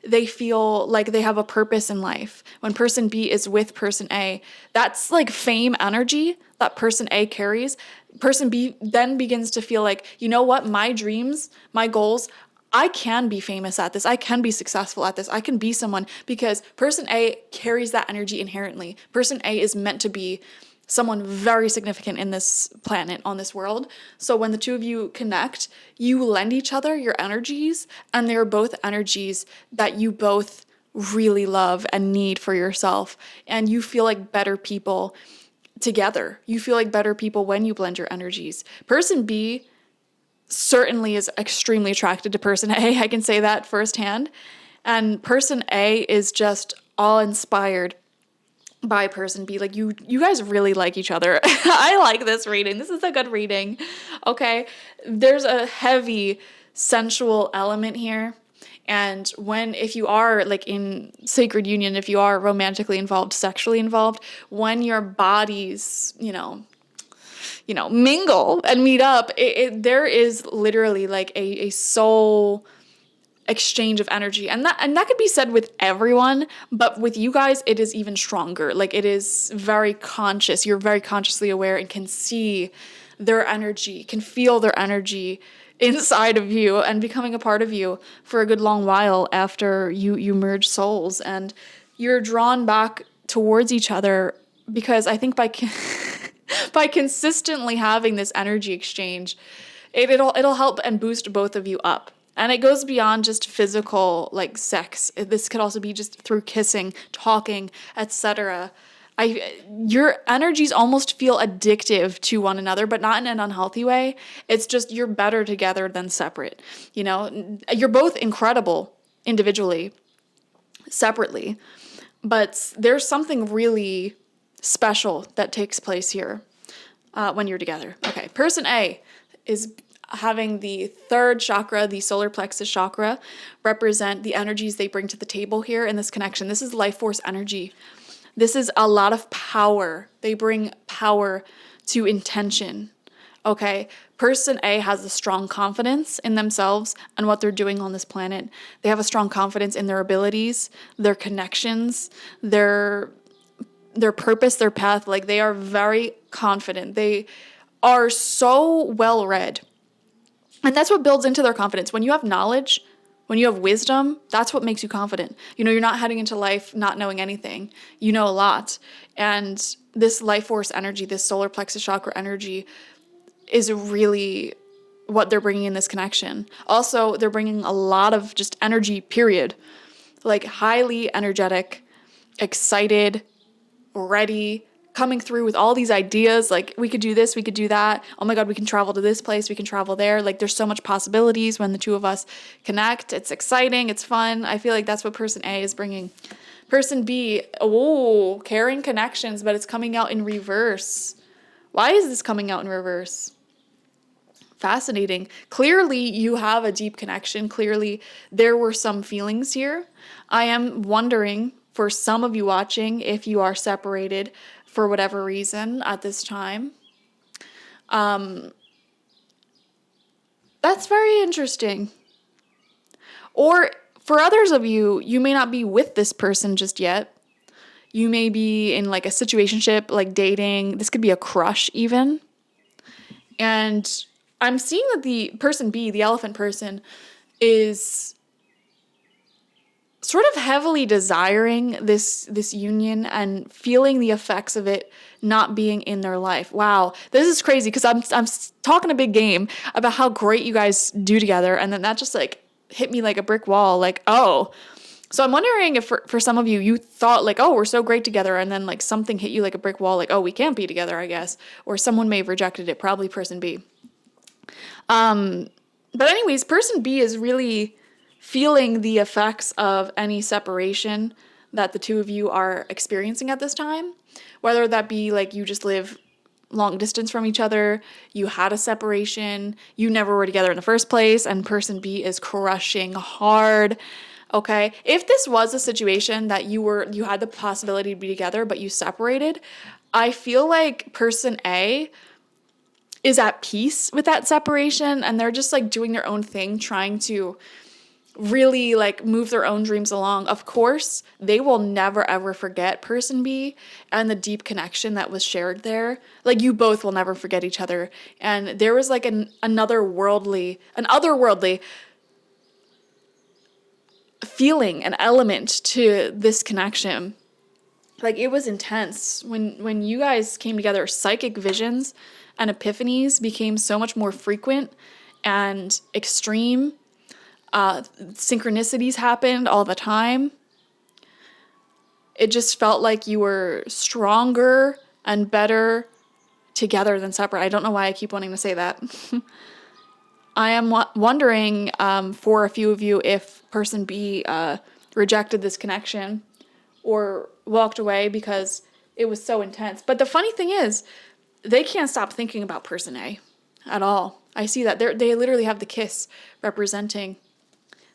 they feel like they have a purpose in life. When person B is with person A, that's like fame energy that person A carries. Person B then begins to feel like, you know what, my dreams, my goals, I can be famous at this. I can be successful at this. I can be someone, because person A carries that energy inherently. Person A is meant to be someone very significant in this planet, on this world. So when the two of you connect, you lend each other your energies, and they're both energies that you both really love and need for yourself. And you feel like better people together. You feel like better people when you blend your energies. Person B certainly is extremely attracted to person A. I can say that firsthand. And person A is just all inspired by person B. Like you guys really like each other. I like this reading. This is a good reading. Okay. There's a heavy sensual element here. And if you are like in sacred union, if you are romantically involved, sexually involved, when your bodies, mingle and meet up, there is literally like a soul exchange of energy. And that could be said with everyone, but with you guys, it is even stronger. Like it is very conscious. You're very consciously aware and can see their energy, can feel their energy inside of you and becoming a part of you for a good long while after you merge souls. And you're drawn back towards each other because I think by consistently having this energy exchange, it'll help and boost both of you up. And it goes beyond just physical, like sex. This could also be just through kissing, talking, etc. Your energies almost feel addictive to one another, but not in an unhealthy way. It's just you're better together than separate. You're both incredible individually, separately, but there's something really special that takes place here when you're together. Okay, person A is having the third chakra, the solar plexus chakra, represent the energies they bring to the table here in this connection. This is life force energy. This is a lot of power. They bring power to intention. Okay, person A has a strong confidence in themselves and what they're doing on this planet. They have a strong confidence in their abilities, their connections, their purpose, their path. Like they are very confident. They are so well read. And that's what builds into their confidence. When you have knowledge, when you have wisdom, that's what makes you confident. You're not heading into life not knowing anything. You know a lot. And this life force energy, this solar plexus chakra energy is really what they're bringing in this connection. Also, they're bringing a lot of just energy, period. Like highly energetic, excited, ready, coming through with all these ideas, like we could do this, we could do that. Oh my God, we can travel to this place, we can travel there. Like there's so much possibilities when the two of us connect. It's exciting, it's fun. I feel like that's what person A is bringing. Person B, caring connections, but it's coming out in reverse. Why is this coming out in reverse? fascinating. Clearly, you have a deep connection. Clearly, there were some feelings here. I am wondering, for some of you watching, if you are separated for whatever reason at this time. That's very interesting. Or for others of you, you may not be with this person just yet. You may be in like a situationship, like dating. This could be a crush even. And I'm seeing that the person B, the elephant person, is sort of heavily desiring this union and feeling the effects of it not being in their life. Wow, this is crazy because I'm talking a big game about how great you guys do together, and then that just like hit me like a brick wall. Like, oh, so I'm wondering if for some of you, you thought like, oh, we're so great together, and then like something hit you like a brick wall, like, oh, we can't be together, I guess, or someone may have rejected it, probably person B. But anyways, person B is really feeling the effects of any separation that the two of you are experiencing at this time, whether that be like you just live long distance from each other, you had a separation, you never were together in the first place, and person B is crushing hard. Okay, if this was a situation that you had the possibility to be together but you separated, I feel like person A is at peace with that separation, and they're just like doing their own thing, trying to really like move their own dreams along. Of course, they will never ever forget person B and the deep connection that was shared there. Like, you both will never forget each other. And there was like an otherworldly feeling, an element to this connection. Like, it was intense. When you guys came together, psychic visions and epiphanies became so much more frequent and extreme. Synchronicities happened all the time. It just felt like you were stronger and better together than separate. I don't know why I keep wanting to say that. I am wondering for a few of you if person B rejected this connection or walked away because it was so intense. But the funny thing is, they can't stop thinking about person A at all. I see that. They literally have the kiss representing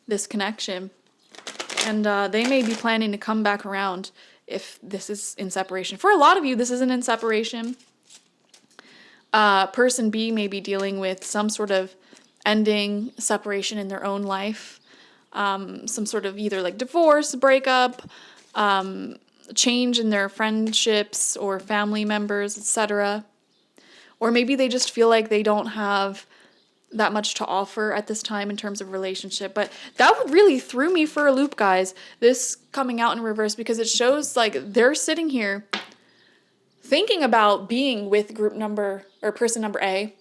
this connection, and they may be planning to come back around if this is in separation. For a lot of you, this isn't in separation. Person B may be dealing with some sort of ending, separation in their own life, some sort of either like divorce, breakup, change in their friendships or family members, etc. Or maybe they just feel like they don't have that much to offer at this time in terms of relationship. But that really threw me for a loop, guys, this coming out in reverse, because it shows like they're sitting here thinking about being with group number or person number A,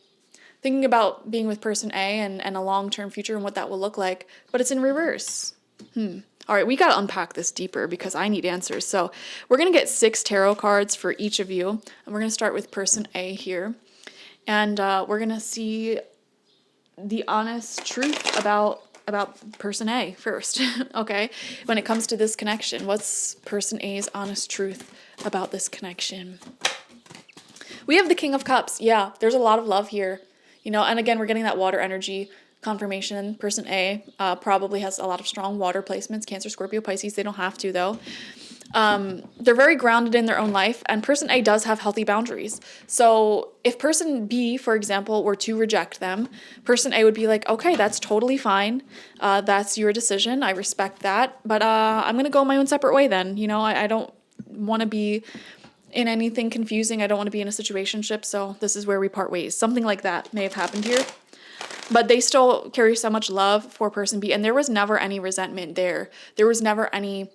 thinking about being with person A and a long-term future and what that will look like, but it's in reverse. All right, we got to unpack this deeper because I need answers. So we're going to get 6 tarot cards for each of you, and we're going to start with person A here. And we're going to see the honest truth about person A first, okay? When it comes to this connection, what's person A's honest truth about this connection? We have the King of Cups. Yeah, there's a lot of love here, and again, we're getting that water energy confirmation. Person A probably has a lot of strong water placements, Cancer, Scorpio, Pisces. They don't have to, though. They're very grounded in their own life, and person A does have healthy boundaries. So if person B, for example, were to reject them, person A would be like, okay, that's totally fine. That's your decision. I respect that. But I'm going to go my own separate way then. I don't want to be in anything confusing. I don't want to be in a situationship. So this is where we part ways. Something like that may have happened here. But they still carry so much love for person B, and there was never any resentment there. There was never any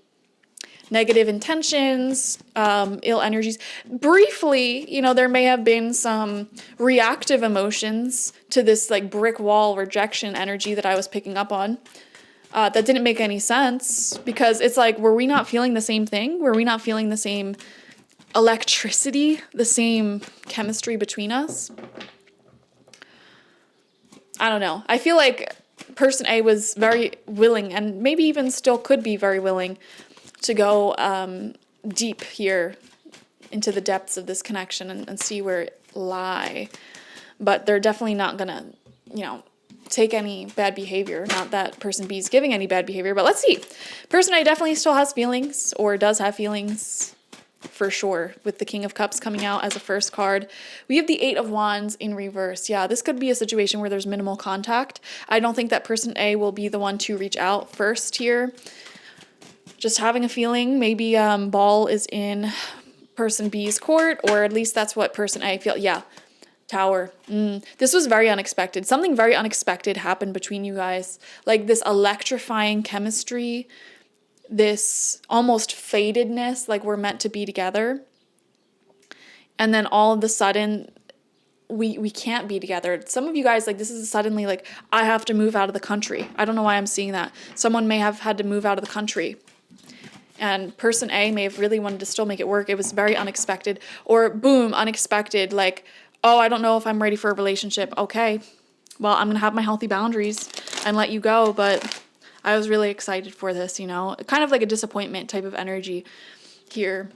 negative intentions, ill energies. Briefly, there may have been some reactive emotions to this like brick wall rejection energy that I was picking up on. That didn't make any sense, because it's like, were we not feeling the same thing? Were we not feeling the same electricity, the same chemistry between us? I don't know. I feel like person A was very willing, and maybe even still could be very willing, to go deep here into the depths of this connection and see where it lie. But they're definitely not going to take any bad behavior. Not that person B is giving any bad behavior, but let's see. Person A definitely still has feelings, or does have feelings for sure, with the King of Cups coming out as a first card. We have the Eight of Wands in reverse. Yeah, this could be a situation where there's minimal contact. I don't think that person A will be the one to reach out first here. Just having a feeling, maybe ball is in person B's court, or at least that's what person A feels. Yeah, Tower. This was very unexpected. Something very unexpected happened between you guys. Like this electrifying chemistry, this almost fatedness, like we're meant to be together. And then all of a sudden, we can't be together. Some of you guys, like, this is suddenly like, I have to move out of the country. I don't know why I'm seeing that. Someone may have had to move out of the country. And person A may have really wanted to still make it work. It was very unexpected. Or boom, unexpected. Like, oh, I don't know if I'm ready for a relationship. Okay, well, I'm going to have my healthy boundaries and let you go. But I was really excited for this, kind of like a disappointment type of energy here.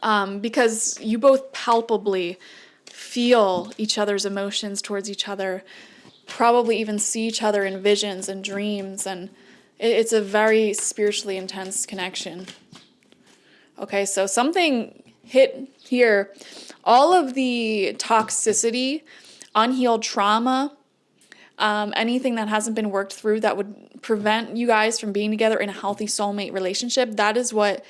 Because you both palpably feel each other's emotions towards each other, probably even see each other in visions and dreams, and it's a very spiritually intense connection. Okay, so something hit here. All of the toxicity, unhealed trauma, anything that hasn't been worked through that would prevent you guys from being together in a healthy soulmate relationship, that is what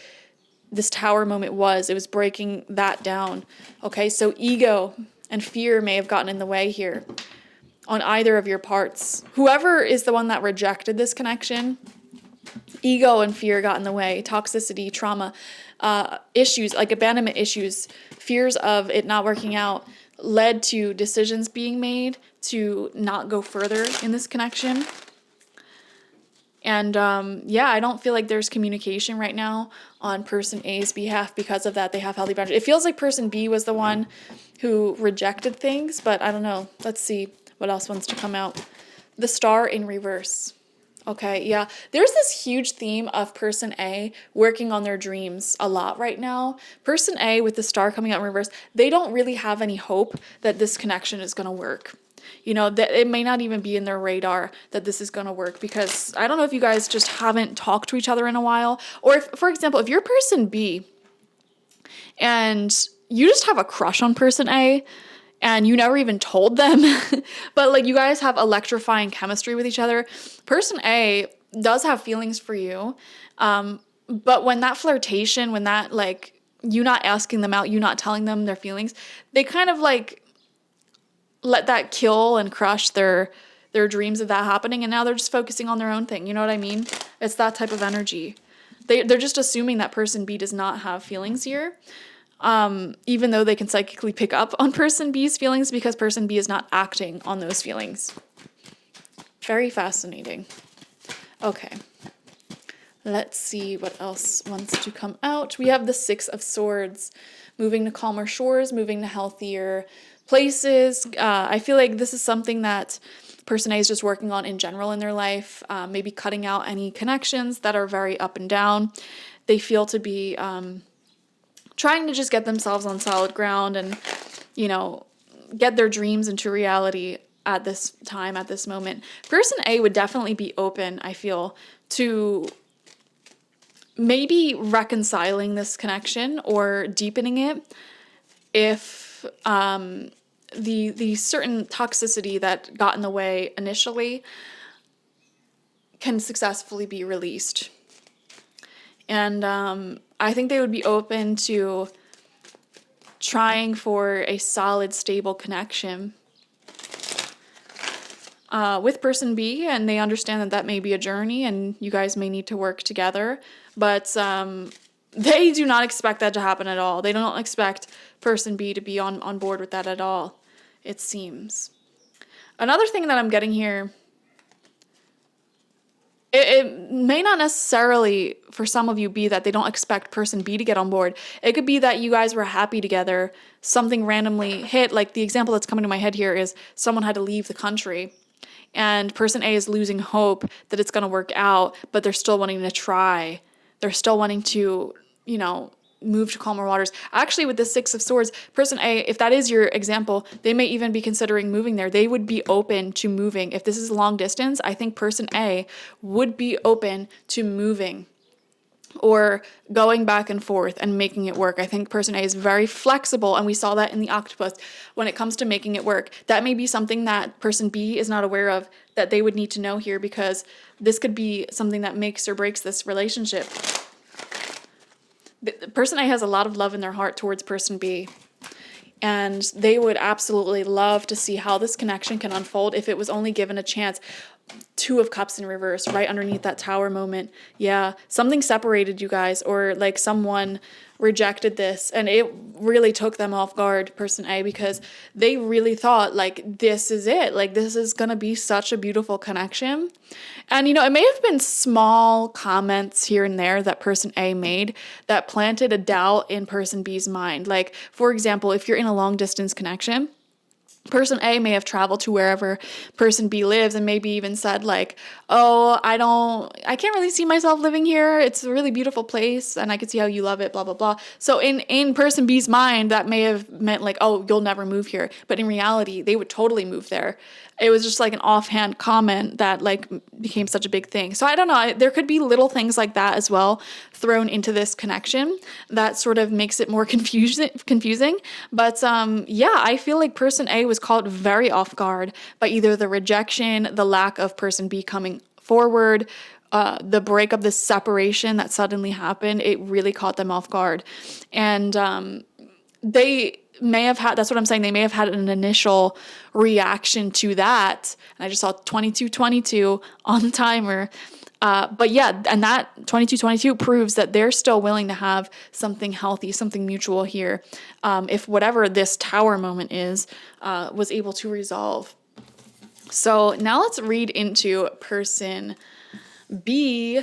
this Tower moment was. It was breaking that down. Okay, so ego and fear may have gotten in the way here on either of your parts. Whoever is the one that rejected this connection, ego and fear got in the way. Toxicity, trauma, issues, like abandonment issues, fears of it not working out led to decisions being made to not go further in this connection. And I don't feel like there's communication right now on person A's behalf because of that. They have healthy boundaries. It feels like person B was the one who rejected things, but I don't know. Let's see what else wants to come out. The Star in reverse. Okay, yeah. There's this huge theme of person A working on their dreams a lot right now. Person A with the Star coming out in reverse, they don't really have any hope that this connection is going to work. That it may not even be in their radar that this is going to work, because I don't know if you guys just haven't talked to each other in a while. Or if, for example, if you're person B and you just have a crush on person A and you never even told them, but like you guys have electrifying chemistry with each other, person A does have feelings for you. But when that flirtation, when that like you not asking them out, you not telling them their feelings, they kind of like let that kill and crush their dreams of that happening, and now they're just focusing on their own thing. You know what I mean? It's that type of energy. They're just assuming that person B does not have feelings here, even though they can psychically pick up on person B's feelings because person B is not acting on those feelings. Very fascinating. Okay. Let's see what else wants to come out. We have the Six of Swords, moving to calmer shores, moving to healthier places. I feel like this is something that person A is just working on in general in their life, maybe cutting out any connections that are very up and down. They feel to be trying to just get themselves on solid ground and, get their dreams into reality at this time, at this moment. Person A would definitely be open, I feel, to maybe reconciling this connection or deepening it if the certain toxicity that got in the way initially can successfully be released. And I think they would be open to trying for a solid, stable connection with person B, and they understand that may be a journey and you guys may need to work together, but they do not expect that to happen at all. They don't expect person B to be on board with that at all, it seems. Another thing that I'm getting here, it may not necessarily, for some of you, be that they don't expect person B to get on board. It could be that you guys were happy together, something randomly hit, like the example that's coming to my head here is someone had to leave the country, and person A is losing hope that it's going to work out, but they're still wanting to try. They're still wanting to, move to calmer waters. Actually, with the Six of Swords, person A, if that is your example, they may even be considering moving there. They would be open to moving. If this is long distance, I think person A would be open to moving or going back and forth and making it work. I think person A is very flexible, and we saw that in the octopus when it comes to making it work. That may be something that person B is not aware of that they would need to know here, because this could be something that makes or breaks this relationship. Person A has a lot of love in their heart towards person B, and they would absolutely love to see how this connection can unfold if it was only given a chance. Two of Cups in reverse, right underneath that Tower moment. Yeah, something separated you guys, or like someone rejected this, and it really took them off guard, person A, because they really thought like, this is it. Like, this is gonna be such a beautiful connection. And it may have been small comments here and there that person A made that planted a doubt in person B's mind. Like, for example, if you're in a long distance connection, person A may have traveled to wherever person B lives and maybe even said like, oh, I can't really see myself living here. It's a really beautiful place and I could see how you love it, blah, blah, blah. So in person B's mind, that may have meant like, oh, you'll never move here. But in reality, they would totally move there. It was just like an offhand comment that like became such a big thing. So I don't know. There could be little things like that as well thrown into this connection that sort of makes it more confusing. But yeah, I feel like person A was caught very off guard by either the rejection, the lack of person B coming forward, the breakup, the separation that suddenly happened. It really caught them off guard. And they may have had, that's what I'm saying, they may have had an initial reaction to that. And I just saw 2222 on the timer. But yeah, and that 2222 proves that they're still willing to have something healthy, something mutual here. If whatever this Tower moment is, was able to resolve. So now let's read into person B,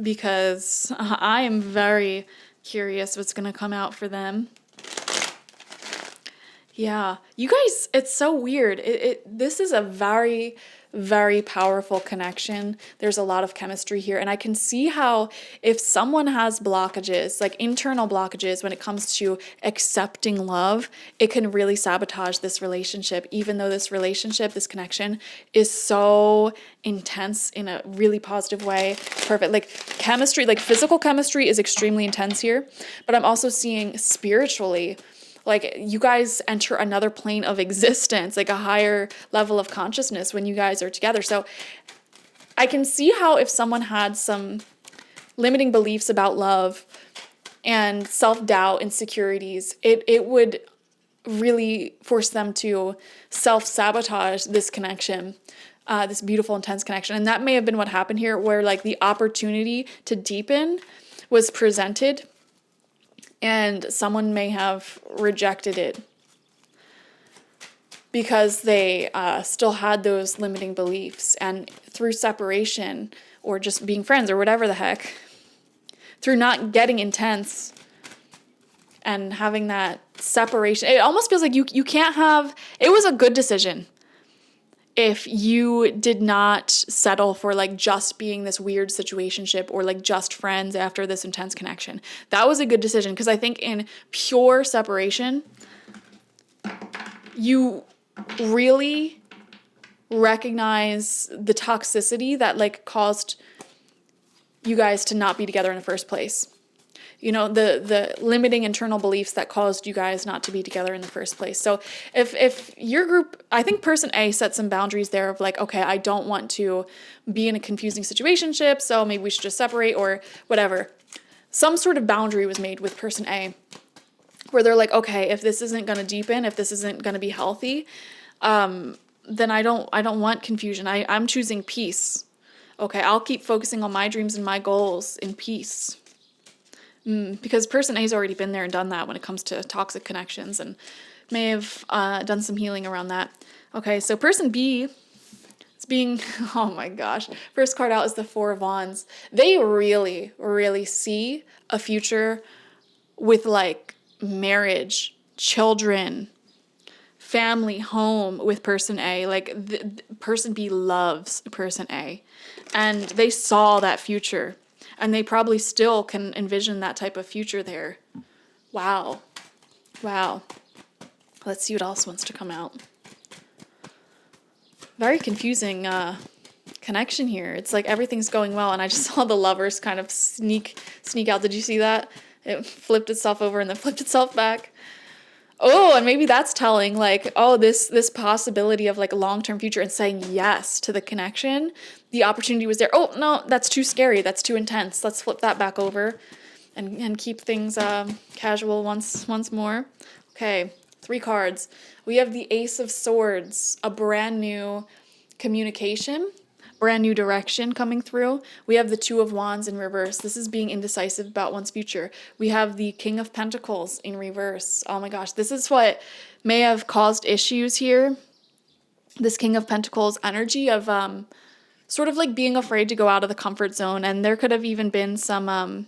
because I am very curious what's going to come out for them. Yeah, you guys, it's so weird. This is a very, very powerful connection. There's a lot of chemistry here. And I can see how if someone has blockages, like internal blockages when it comes to accepting love, it can really sabotage this relationship, even though this relationship, this connection is so intense in a really positive way. Perfect. Like chemistry, like physical chemistry is extremely intense here, but I'm also seeing spiritually, like you guys enter another plane of existence, like a higher level of consciousness when you guys are together. So I can see how if someone had some limiting beliefs about love and self-doubt, insecurities, it would really force them to self-sabotage this connection, this beautiful, intense connection. And that may have been what happened here, where like the opportunity to deepen was presented and someone may have rejected it because they still had those limiting beliefs. And through separation or just being friends or whatever the heck, through not getting intense and having that separation, it almost feels like you can't have, it was a good decision if you did not settle for like just being this weird situationship or like just friends after this intense connection. That was a good decision, because I think in pure separation, you really recognize the toxicity that like caused you guys to not be together in the first place. The limiting internal beliefs that caused you guys not to be together in the first place. So if your group, I think person A set some boundaries there of like, okay, I don't want to be in a confusing situationship, so maybe we should just separate or whatever. Some sort of boundary was made with person A where they're like, okay, if this isn't going to deepen, if this isn't going to be healthy, then I don't want confusion. I'm choosing peace. Okay, I'll keep focusing on my dreams and my goals in peace. Because person A's already been there and done that when it comes to toxic connections and may have done some healing around that. Okay, so person B is being, oh my gosh, first card out is the Four of Wands. They really, really see a future with like marriage, children, family, home with person A. Like person B loves person A, and they saw that future. And they probably still can envision that type of future there. Wow. Wow. Let's see what else wants to come out. Very confusing connection here. It's like everything's going well, and I just saw the lovers kind of sneak out. Did you see that? It flipped itself over and then flipped itself back. Oh, and maybe that's telling, like, oh, this possibility of like a long-term future and saying yes to the connection. The opportunity was there. Oh, no, that's too scary. That's too intense. Let's flip that back over and keep things casual once more. Okay, 3 cards. We have the Ace of Swords, a brand new communication, brand new direction coming through. We have the Two of Wands in reverse. This is being indecisive about one's future. We have the King of Pentacles in reverse. Oh my gosh, this is what may have caused issues here. This King of Pentacles energy of sort of like being afraid to go out of the comfort zone. And there could have even been some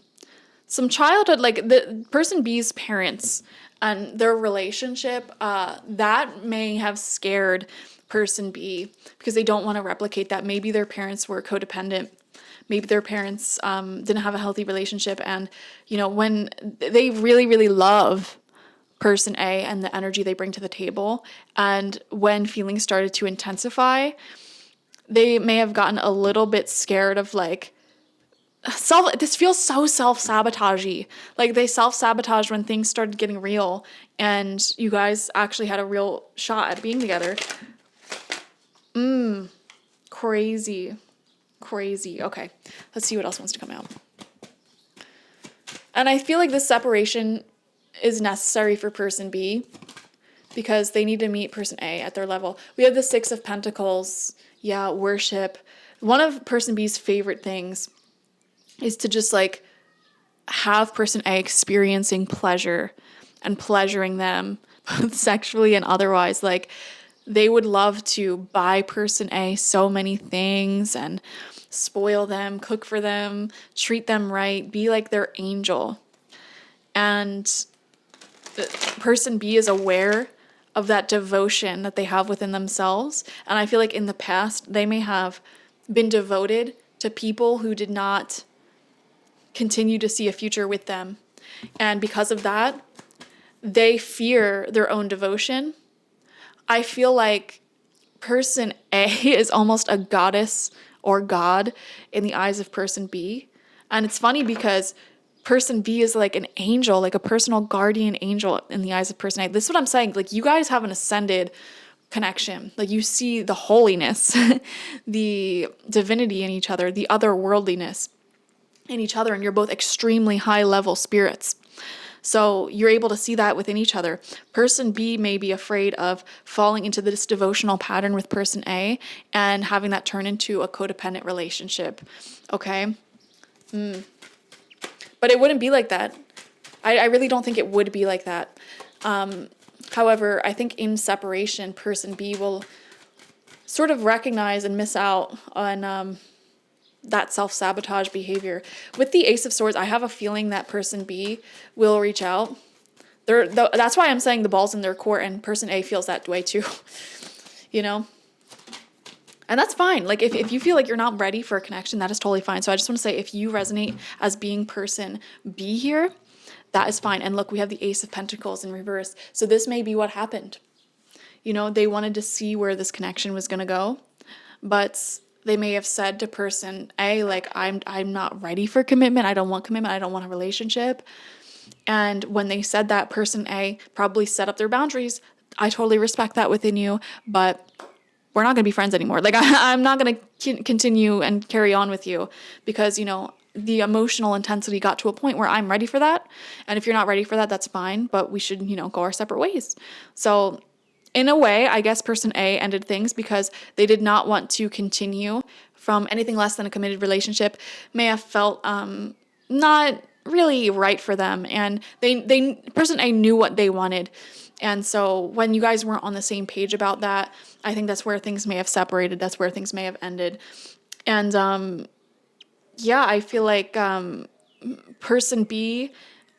childhood, like the person B's parents and their relationship, that may have scared person B because they don't want to replicate that. Maybe their parents were codependent. Maybe their parents didn't have a healthy relationship. And, you know, when they really, really love person A and the energy they bring to the table, and when feelings started to intensify, they may have gotten a little bit scared of like, this feels so self-sabotagey. Like they self-sabotaged when things started getting real and you guys actually had a real shot at being together. Crazy. Okay, let's see what else wants to come out. And I feel like this separation is necessary for person B because they need to meet person A at their level. We have the Six of Pentacles. Yeah, worship. One of person B's favorite things is to just like have person A experiencing pleasure and pleasuring them both sexually and otherwise. Like they would love to buy person A so many things and spoil them, cook for them, treat them right, be like their angel. And person B is aware of that devotion that they have within themselves. And I feel like in the past, they may have been devoted to people who did not continue to see a future with them. And because of that, they fear their own devotion. I feel like person A is almost a goddess or god in the eyes of person B. And it's funny because person B is like an angel, like a personal guardian angel in the eyes of person A. This is what I'm saying. Like you guys have an ascended connection. Like you see the holiness, the divinity in each other, the otherworldliness in each other, and you're both extremely high level spirits. So you're able to see that within each other. Person B may be afraid of falling into this devotional pattern with person A and having that turn into a codependent relationship. Okay? But it wouldn't be like that. I really don't think it would be like that. However, I think in separation, person B will sort of recognize and miss out on that self-sabotage behavior. With the Ace of Swords, I have a feeling that person B will reach out. That's why I'm saying the ball's in their court, and person A feels that way too, you know? And that's fine. Like, if you feel like you're not ready for a connection, that is totally fine. So I just want to say, if you resonate as being person B here, that is fine. And look, we have the Ace of Pentacles in reverse. So this may be what happened. You know, they wanted to see where this connection was going to go, but they may have said to person A, like, I'm not ready for commitment. I don't want commitment. I don't want a relationship. And when they said that, person A probably set up their boundaries. I totally respect that within you, but we're not going to be friends anymore. Like, I'm not going to continue and carry on with you because, you know, the emotional intensity got to a point where I'm ready for that. And if you're not ready for that, that's fine, but we should, you know, go our separate ways. So in a way, I guess person A ended things because they did not want to continue from anything less than a committed relationship. May have felt not really right for them, and they person A knew what they wanted, and so when you guys weren't on the same page about that, I think that's where things may have separated. That's where things may have ended, and yeah, I feel like person B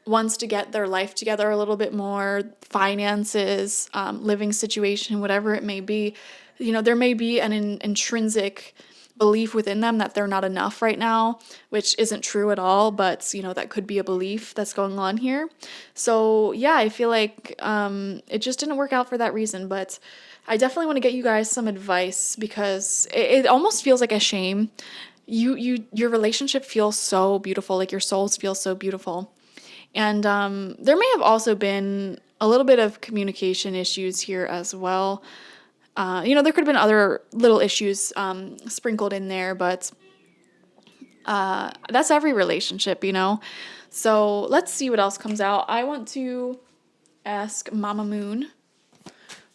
wants to get their life together a little bit more, finances, living situation, whatever it may be. You know, there may be an intrinsic belief within them that they're not enough right now, which isn't true at all, but that could be a belief that's going on here. So yeah, I feel like it just didn't work out for that reason, but I definitely want to get you guys some advice because it almost feels like a shame. Your relationship feels so beautiful, like your souls feel so beautiful. And there may have also been a little bit of communication issues here as well. There could have been other little issues sprinkled in there, but that's every relationship. So let's see what else comes out. I want to ask Mama Moon,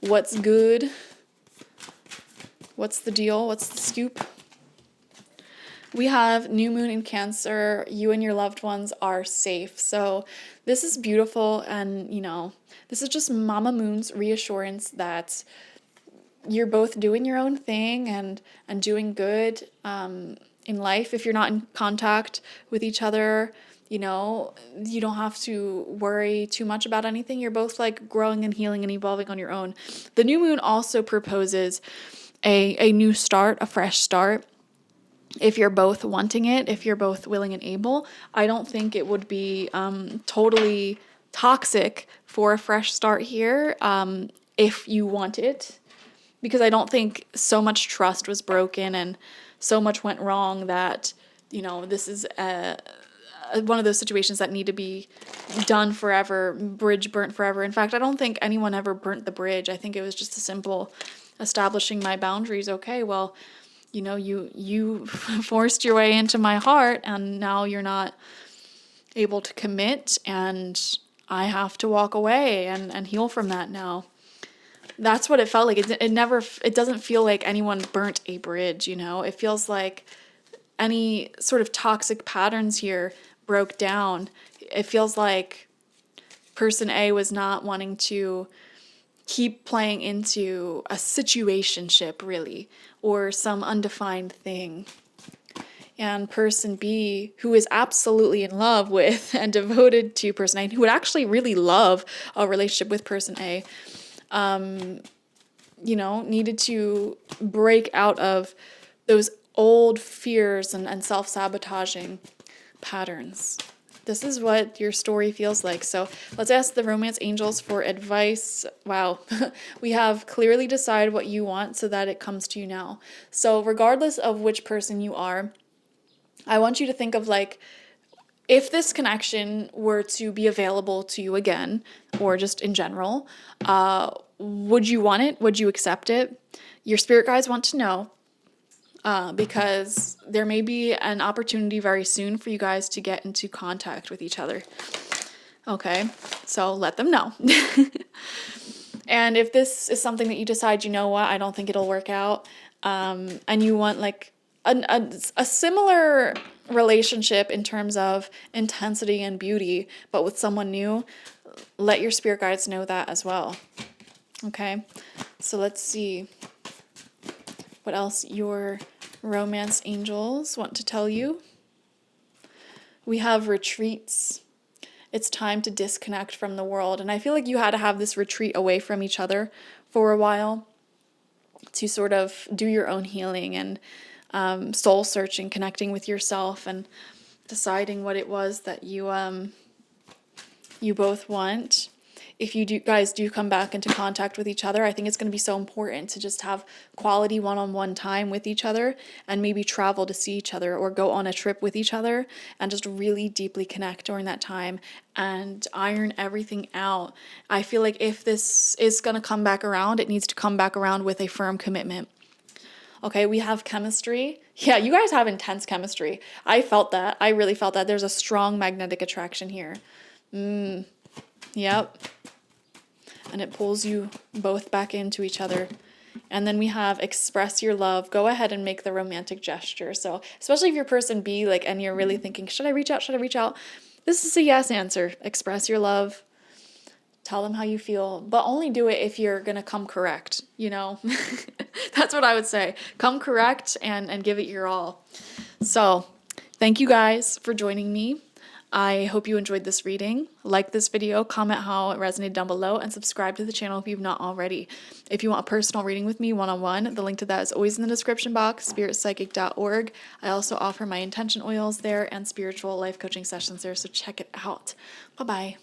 what's good? What's the deal? What's the scoop? We have new moon in Cancer. You and your loved ones are safe. So this is beautiful. And, this is just Mama Moon's reassurance that you're both doing your own thing and doing good in life. If you're not in contact with each other, you don't have to worry too much about anything. You're both like growing and healing and evolving on your own. The new moon also proposes a new start, a fresh start. If you're both wanting it, if you're both willing and able, I don't think it would be totally toxic for a fresh start here if you want it. Because I don't think so much trust was broken and so much went wrong that, this is one of those situations that need to be done forever, bridge burnt forever. In fact, I don't think anyone ever burnt the bridge. I think it was just a simple establishing my boundaries. Okay, well, you forced your way into my heart and now you're not able to commit and I have to walk away and heal from that now. That's what it felt like. It doesn't feel like anyone burnt a bridge, It feels like any sort of toxic patterns here broke down. It feels like person A was not wanting to keep playing into a situationship, really, or some undefined thing. And person B, who is absolutely in love with and devoted to person A, who would actually really love a relationship with person A, needed to break out of those old fears and self-sabotaging patterns. This is what your story feels like. So let's ask the romance angels for advice. Wow. We have clearly decide what you want so that it comes to you now. So regardless of which person you are, I want you to think of if this connection were to be available to you again, or just in general, would you want it? Would you accept it? Your spirit guides want to know because there may be an opportunity very soon for you guys to get into contact with each other. Okay, so let them know. And if this is something that you decide, I don't think it'll work out, and you want a similar relationship in terms of intensity and beauty, but with someone new, let your spirit guides know that as well. Okay, so let's see what else your romance angels want to tell you. We have retreats. It's time to disconnect from the world. And I feel like you had to have this retreat away from each other for a while to sort of do your own healing and soul searching, connecting with yourself and deciding what it was that you both want. If you guys do come back into contact with each other, I think it's going to be so important to just have quality one-on-one time with each other and maybe travel to see each other or go on a trip with each other and just really deeply connect during that time and iron everything out. I feel like if this is going to come back around, it needs to come back around with a firm commitment. Okay, we have chemistry. Yeah, you guys have intense chemistry. I felt that. I really felt that. There's a strong magnetic attraction here. Yep. And it pulls you both back into each other. And then we have express your love. Go ahead and make the romantic gesture. So especially if you're person B, and you're really thinking, should I reach out? Should I reach out? This is a yes answer. Express your love. Tell them how you feel, but only do it if you're going to come correct, That's what I would say. Come correct and give it your all. So thank you guys for joining me. I hope you enjoyed this reading. Like this video, comment how it resonated down below, and subscribe to the channel if you've not already. If you want a personal reading with me one-on-one, the link to that is always in the description box, spiritpsychic.org. I also offer my intention oils there and spiritual life coaching sessions there, so check it out. Bye-bye.